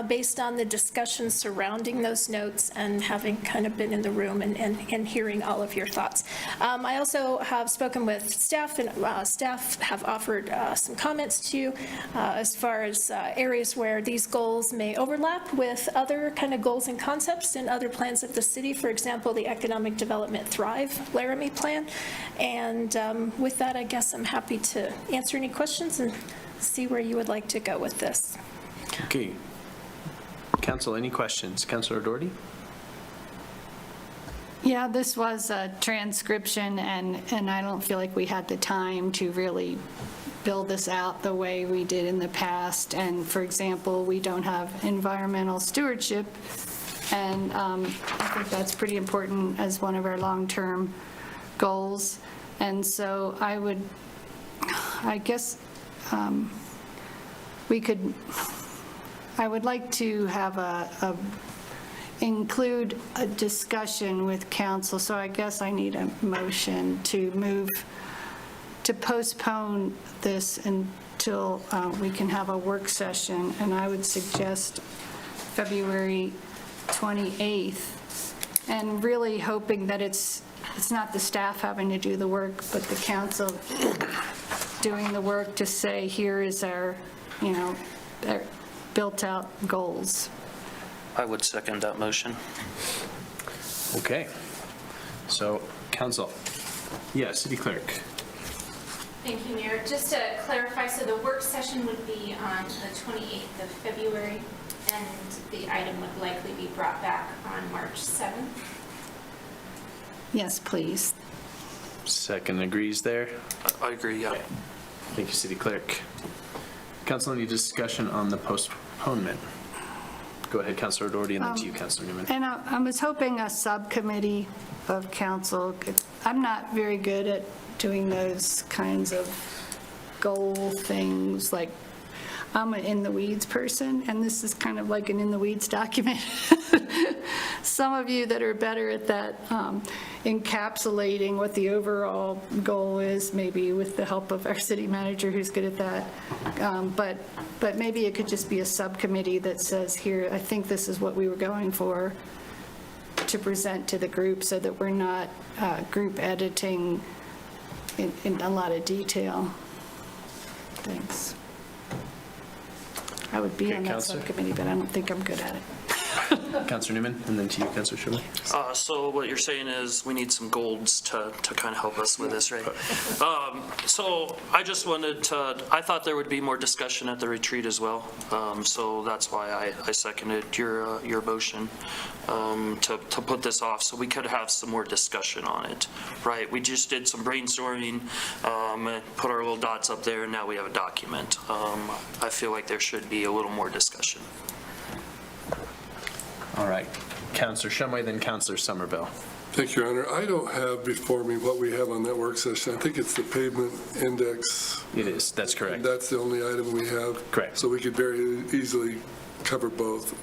based on the discussion surrounding those notes and having kind of been in the room and hearing all of your thoughts. I also have spoken with staff, and staff have offered some comments to you as far as areas where these goals may overlap with other kind of goals and concepts in other plans of the city. For example, the Economic Development Thrive Laramie Plan. And with that, I guess I'm happy to answer any questions and see where you would like to go with this. Okay. Council, any questions? Councilor Doherty? Yeah, this was a transcription, and I don't feel like we had the time to really build this out the way we did in the past. And for example, we don't have environmental stewardship, and I think that's pretty important as one of our long-term goals. And so I would like to have include a discussion with council, so I guess I need a motion to postpone this until we can have a work session, and I would suggest February 28th, and really hoping that it's not the staff having to do the work, but the council doing the work to say, here is our, our built-out goals. I would second that motion. Okay. So, council. Yeah, city clerk. Thank you, Mayor. Just to clarify, so the work session would be on the 28th of February, and the item would likely be brought back on March 7th. Yes, please. Second agrees there. I agree, yeah. Thank you, city clerk. Council, any discussion on the postponement? Go ahead, Councilor Doherty, and then to you, Councilor Newman. And I was hoping a subcommittee of council I'm not very good at doing those kinds of goal things, like I'm an in-the-weeds person, and this is kind of like an in-the-weeds document. Some of you that are better at that, encapsulating what the overall goal is, maybe with the help of our city manager who's good at that. But maybe it could just be a subcommittee that says, here, I think this is what we were going for, to present to the group, so that we're not group editing in a lot of detail. Thanks. I would be on that Counselor? subcommittee, but I don't think I'm good at it. Councilor Newman, and then to you, Councilor Sherman. So what you're saying is we need some golds to kind of help us with this, right? So I just wanted to, I thought there would be more discussion at the retreat as well. So that's why I seconded your motion to put this off, so we could have some more discussion on it, right? We just did some brainstorming, put our little dots up there, and now we have a document. I feel like there should be a little more discussion. All right. Councilor Shumway, then Councilor Somerville. Thank you, Your Honor. I don't have before me what we have on that work session. I think it's the pavement index. It is. That's correct. That's the only item we have. Correct. So we could very easily cover both.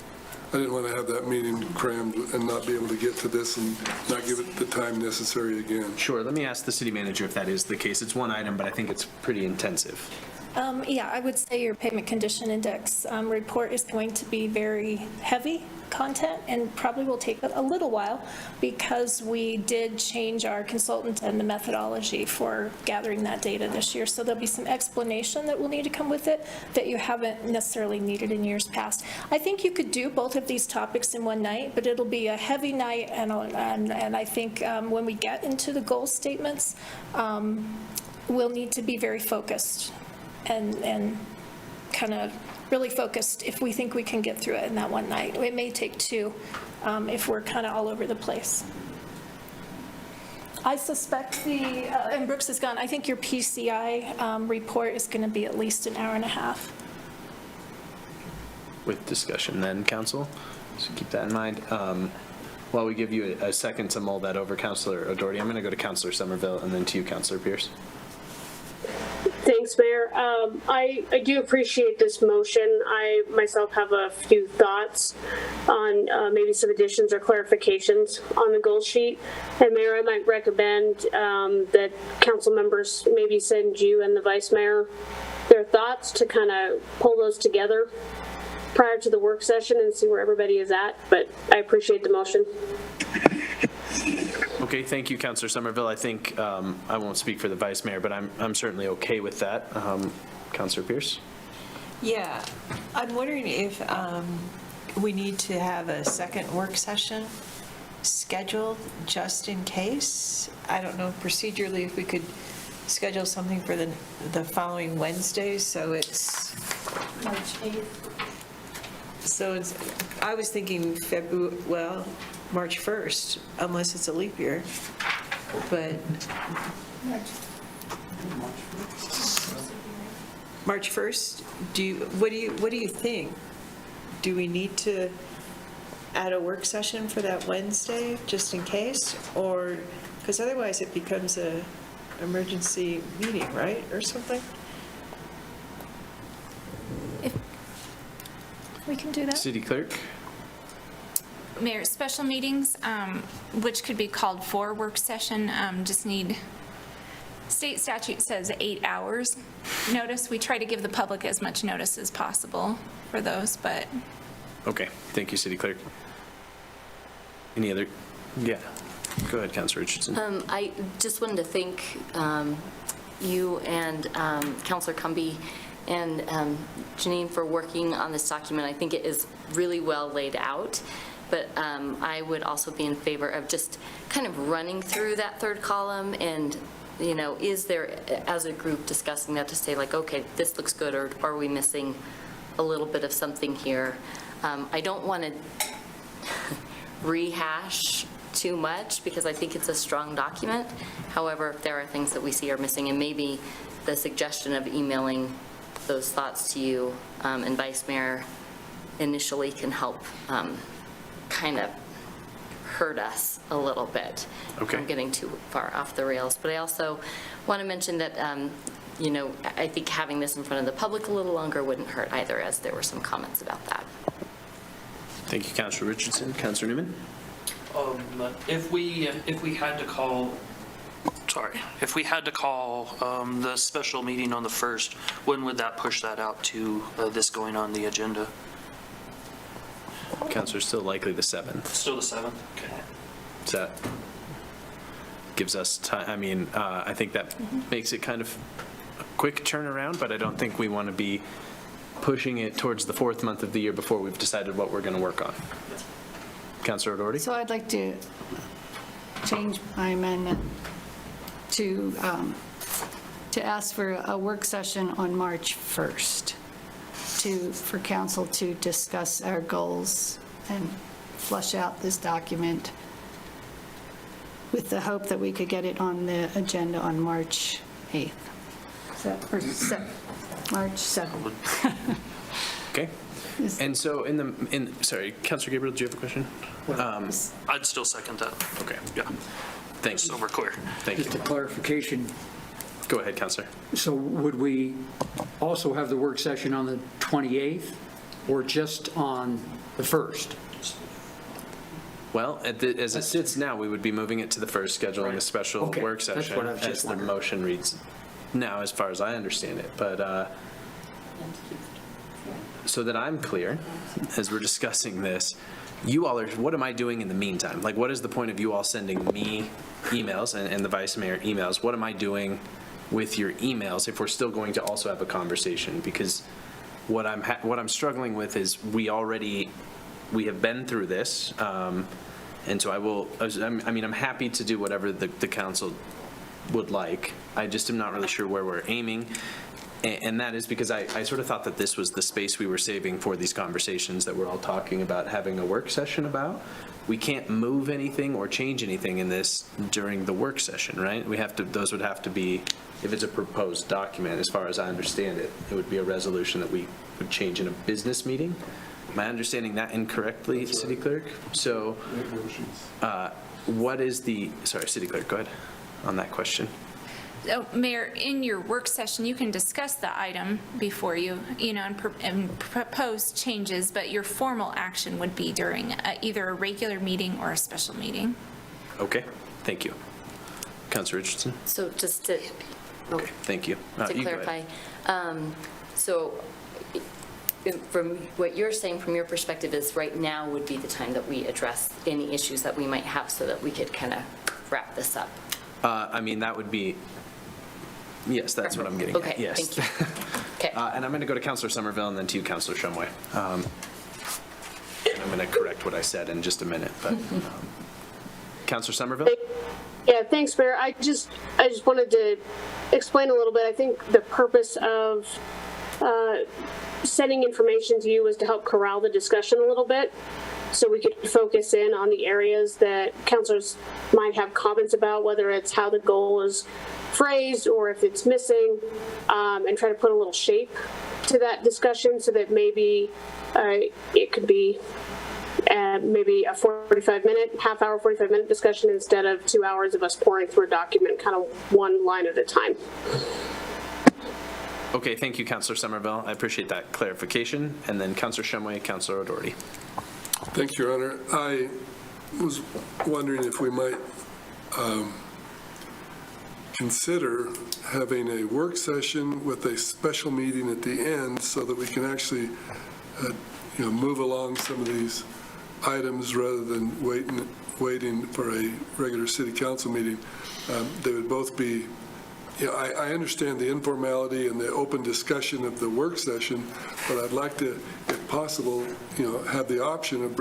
I didn't want to have that meeting crammed and not be able to get to this and not give it the time necessary again. Sure. Let me ask the city manager if that is the case. It's one item, but I think it's pretty intensive. Yeah, I would say your pavement condition index report is going to be very heavy content and probably will take a little while, because we did change our consultant and the methodology for gathering that data this year. So there'll be some explanation that will need to come with it that you haven't necessarily needed in years past. I think you could do both of these topics in one night, but it'll be a heavy night, and I think when we get into the goal statements, we'll need to be very focused and kind of really focused if we think we can get through it in that one night. It may take two if we're kind of all over the place. I suspect and Brooks is gone, I think your PCI report is going to be at least an hour and a half. With discussion then, Council. So keep that in mind. While we give you a second to mull that over, Councilor Doherty, I'm going to go to Councilor Somerville and then to you, Councilor Pierce. Thanks, Mayor. I do appreciate this motion. I myself have a few thoughts on maybe some additions or clarifications on the goal sheet. And Mayor, I might recommend that council members maybe send you and the Vice Mayor their thoughts to kind of pull those together prior to the work session and see where everybody is at. But I appreciate the motion. Okay, thank you, Councilor Somerville. I think I won't speak for the Vice Mayor, but I'm certainly okay with that. Councilor Pierce? Yeah, I'm wondering if we need to have a second work session scheduled just in case. I don't know procedurally if we could schedule something for the following Wednesday, so it's March 8th. So it's, I was thinking March 1st, unless it's a leap year, but March 1st, what do you think? Do we need to add a work session for that Wednesday, just in case? Or, because otherwise it becomes a emergency meeting, right, or something? We can do that. City Clerk? Mayor, special meetings, which could be called for work session, just need, state statute says 8 hours notice. We try to give the public as much notice as possible for those, but. Okay, thank you, City Clerk. Any other? Yeah, go ahead, Councilor Richardson. I just wanted to thank you and Councilor Cumby and Janine for working on this document. I think it is really well laid out, but I would also be in favor of just kind of running through that third column and, you know, is there, as a group, discussing that to say like, okay, this looks good, or are we missing a little bit of something here? I don't want to rehash too much because I think it's a strong document. However, if there are things that we see are missing, and maybe the suggestion of emailing those thoughts to you and Vice Mayor initially can help kind of hurt us a little bit from getting too far off the rails. But I also want to mention that, you know, I think having this in front of the public a little longer wouldn't hurt either, as there were some comments about that. Thank you, Councilor Richardson. Councilor Newman? If we had to call the special meeting on the 1st, when would that push that out to this going on the agenda? Councilor, still likely the 7th. Still the 7th? Okay. So that gives us time. I mean, I think that makes it kind of a quick turnaround, but I don't think we want to be pushing it towards the 4th month of the year before we've decided what we're going to work on. Councilor O'Doherty? So I'd like to change my amendment to ask for a work session on March 1st for council to discuss our goals and flush out this document with the hope that we could get it on the agenda on March 8th. March 7th. Okay. And so sorry, Councilor Gabriel, do you have a question? I'd still second that. Okay. Yeah. Thanks. So we're clear. Thank you. Just a clarification. Go ahead, Councilor. So would we also have the work session on the 28th or just on the 1st? Well, as it sits now, we would be moving it to the 1st, scheduling a special Okay, work that's session what I was just as the wondering. motion reads now, as far as I understand it. But so that I'm clear, as we're discussing this, you all are, what am I doing in the meantime? Like, what is the point of you all sending me emails and the Vice Mayor emails? What am I doing with your emails if we're still going to also have a conversation? Because what I'm struggling with is we have been through this, and so I'm happy to do whatever the council would like. I just am not really sure where we're aiming. And that is because I sort of thought that this was the space we were saving for these conversations that we're all talking about having a work session about. We can't move anything or change anything in this during the work session, right? Those would have to be, if it's a proposed document, as far as I understand it, it would be a resolution that we would change in a business meeting. Am I understanding that incorrectly, City Clerk? So what is sorry, City Clerk, go ahead on that question. Mayor, in your work session, you can discuss the item before you, and propose changes, but your formal action would be during either a regular meeting or a special meeting. Okay, thank you. Councilor Richardson? So just to, Okay, thank you. to You go ahead. clarify, so from what you're saying from your perspective is right now would be the time that we address any issues that we might have so that we could kind of wrap this up. I mean, that would be, yes, that's what I'm getting at, Okay, yes. thank you. Okay. And I'm going to go to Councilor Somerville and then to you, Councilor Shumway. And I'm going to correct what I said in just a minute, but Councilor Somerville? Yeah, thanks, Mayor. I just wanted to explain a little bit. I think the purpose of sending information to you was to help corral the discussion a little bit, so we could focus in on the areas that councilors might have comments about, whether it's how the goal is phrased or if it's missing, and try to put a little shape to that discussion so that maybe it could be maybe a 45-minute, half-hour, 45-minute discussion instead of 2 hours of us pouring through a document kind of one line at a time. Okay, thank you, Councilor Somerville. I appreciate that clarification. And then Councilor Shumway, Councilor O'Doherty. Thank you, Your Honor. I was wondering if we might consider having a work session with a special meeting at the end so that we can actually move along some of these items rather than waiting for a regular city council meeting. They would both be, I understand the informality and the open discussion of the work session, but I'd like to, if possible, have the option of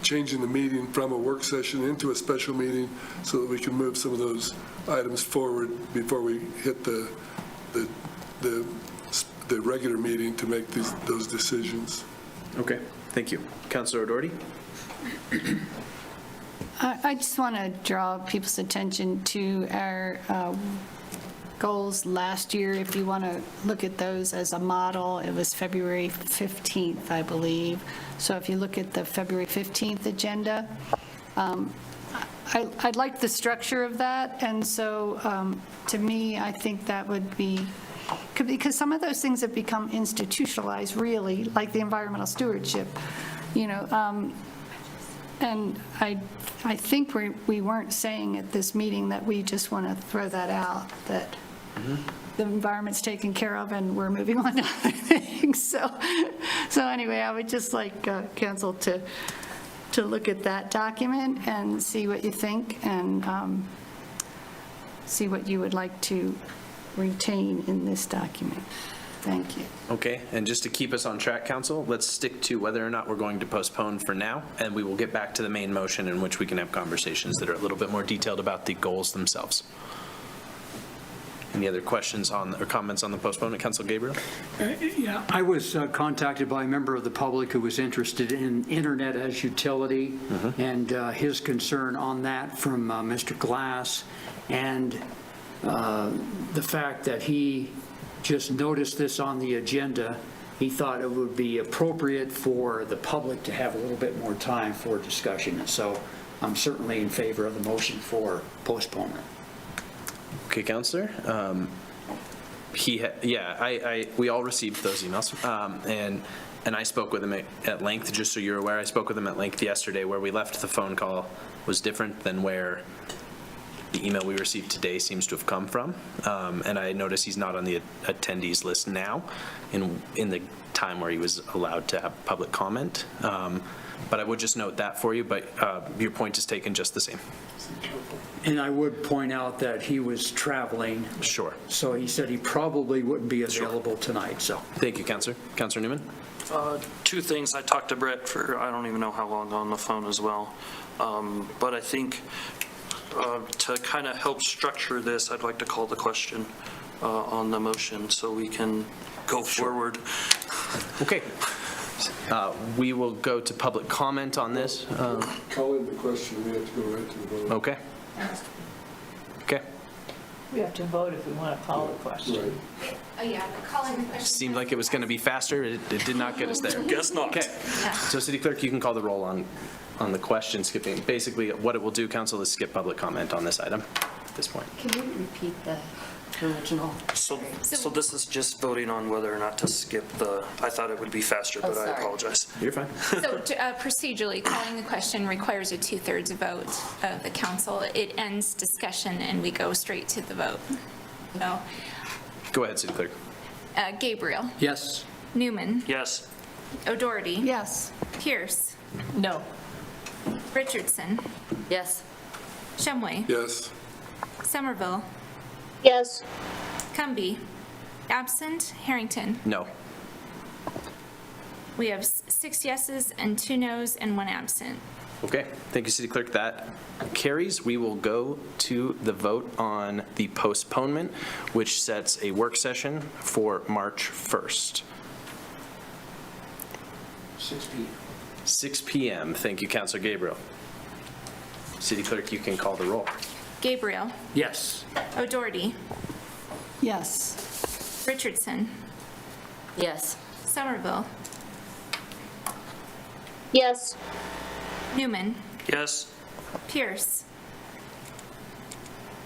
changing the meeting from a work session into a special meeting so that we can move some of those items forward before we hit the regular meeting to make those decisions. Okay, thank you. Councilor O'Doherty? I just want to draw people's attention to our goals last year. If you want to look at those as a model, it was February 15th, I believe. So if you look at the February 15th agenda, I like the structure of that. And so to me, I think that would be, because some of those things have become institutionalized, really, like the environmental stewardship, and I think we weren't saying at this meeting that we just want to throw that out, that the environment's taken care of and we're moving on to other things. So anyway, I would just like council to look at that document and see what you think and see what you would like to retain in this document. Thank you. Okay, and just to keep us on track, Council, let's stick to whether or not we're going to postpone for now, and we will get back to the main motion in which we can have conversations that are a little bit more detailed about the goals themselves. Any other questions or comments on the postponement? Councilor Gabriel? Yeah, I was contacted by a member of the public who was interested in internet as utility and his concern on that from Mr. Glass, and the fact that he just noticed this on the agenda. He thought it would be appropriate for the public to have a little bit more time for discussion. And so I'm certainly in favor of the motion for postponement. Okay, Councilor. We all received those emails, and I spoke with him at length, just so you're aware. I spoke with him at length yesterday. Where we left the phone call was different than where the email we received today seems to have come from. And I notice he's not on the attendees list now in the time where he was allowed to have public comment. But I would just note that for you, but your point is taken just the same. And I would point out that he was traveling. Sure. So he said he probably wouldn't be available tonight, so. Thank you, Councilor. Councilor Newman? Two things. I talked to Brett for I don't even know how long on the phone as well. But I think to kind of help structure this, I'd like to call the question on the motion so we can go forward. Okay. We will go to public comment on this. Call in the question, we have to go right to the vote. Okay. Okay. We have to vote if we want to call the question. Yeah, calling the question. Seemed like it was going to be faster. It did not get us there. Guess not. Okay. So City Clerk, you can call the roll on the question skipping. Basically, what it will do, Council, is skip public comment on this item at this point. Can you repeat original. So this is just voting on whether or not to skip the, I thought it would be faster, but I sorry. apologize. You're fine. So procedurally, calling the question requires a 2/3 vote of the council. It ends discussion and we go straight to the vote. So Go ahead, City Clerk. Gabriel, Yes. Newman, Yes. O'Doherty, Yes. Pierce, No. Richardson, Yes. Shumway, Yes. Somerville, Yes. Cumby, absent, Harrington. No. We have 6 yeses and 2 nos and 1 absent. Okay, thank you, City Clerk. That carries. We will go to the vote on the postponement, which sets a work session for March 1st. 6 p.m. Thank you, Councilor Gabriel. City Clerk, you can call the roll. Gabriel, Yes. O'Doherty, Yes. Richardson, Yes. Somerville, Yes. Newman, Yes. Pierce,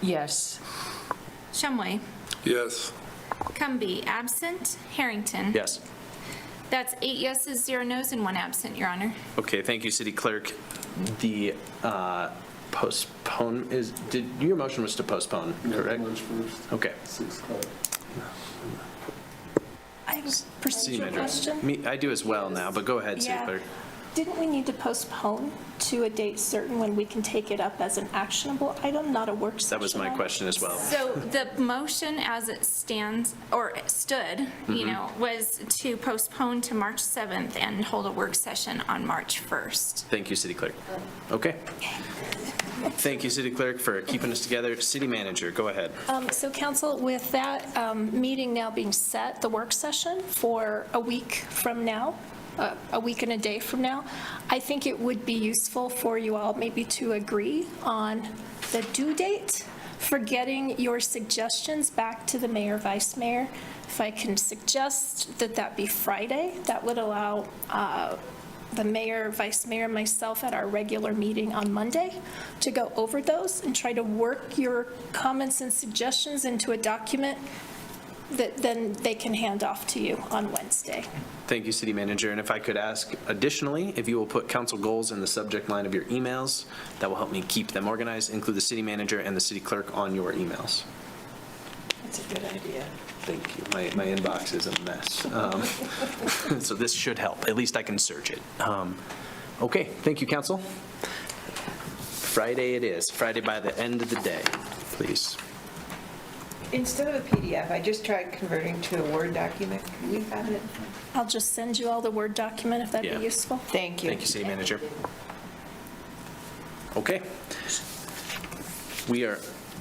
Yes. Shumway, Yes. Cumby, absent, Harrington. Yes. That's 8 yeses, 0 nos, and 1 absent, Your Honor. Okay, thank you, City Clerk. The postpone is, your motion was to postpone, correct? March 1st, Okay. 6 o'clock. I have a City procedural Manager. question. I do as well now, but go ahead, City Yeah. Clerk. Didn't we need to postpone to a date certain when we can take it up as an actionable item, not a work session? That was my item? question as well. So the motion as it stands, or stood, was to postpone to March 7th and hold a work session on March 1st. Thank you, City Clerk. Okay. Thank you, City Clerk, for keeping us together. City Manager, go ahead. So council, with that meeting now being set, the work session for a week from now, a week and a day from now, I think it would be useful for you all maybe to agree on the due date for getting your suggestions back to the mayor, vice mayor. If I can suggest that that be Friday, that would allow the mayor, vice mayor, and myself at our regular meeting on Monday to go over those and try to work your comments and suggestions into a document that then they can hand off to you on Wednesday. Thank you, City Manager. And if I could ask additionally, if you will put council goals in the subject line of your emails, that will help me keep them organized. Include the City Manager and the City Clerk on your emails. That's a good idea. Thank you. My inbox is a mess. So this should help. At least I can search it. Okay, thank you, Council. Friday it is. Friday by the end of the day, please. Instead of a PDF, I just tried converting to a Word document. Can we have it? I'll just send you all the Word document if that'd Yeah. be useful. Thank you. Thank you, City Manager. Okay. We are,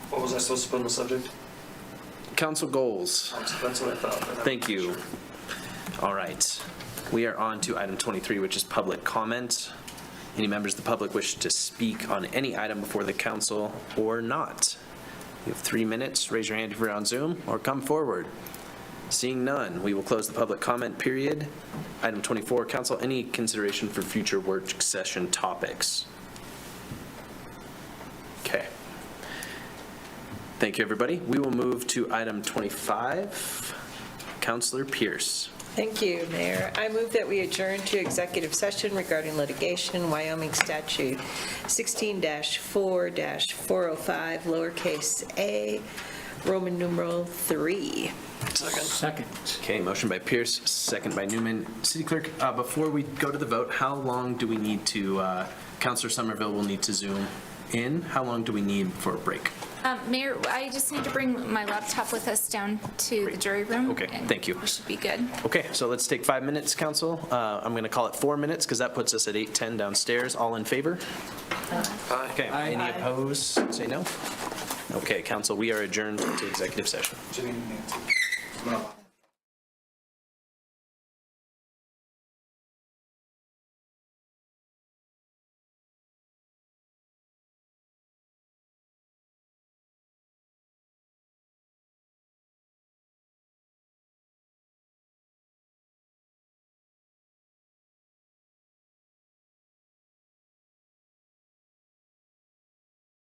What was I supposed to put in the subject? council goals. That's what I thought. Thank you. All right. We are on to item 23, which is public comment. Any members of the public wish to speak on any item before the council or not? You have 3 minutes. Raise your hand if you're on Zoom or come forward. Seeing none, we will close the public comment period. Item 24, council, any consideration for future work session topics? Okay. Thank you, everybody. We will move to item 25. Councilor Pierce. Thank you, Mayor. I move that we adjourn to executive session regarding litigation, Wyoming statute 16-4-405, lowercase a, Roman numeral 3. Second. Okay, motion by Pierce, second by Newman. City Clerk, before we go to the vote, how long do we need to, Councilor Somerville will need to Zoom in? How long do we need for a break? Mayor, I just need to bring my laptop with us down to the jury room. Okay, and thank you. We should be good. Okay, so let's take 5 minutes, council. I'm going to call it 4 minutes because that puts us at 8:10 downstairs. All in favor? Okay, any opposed? Say no. Okay, council, we are adjourned to executive session.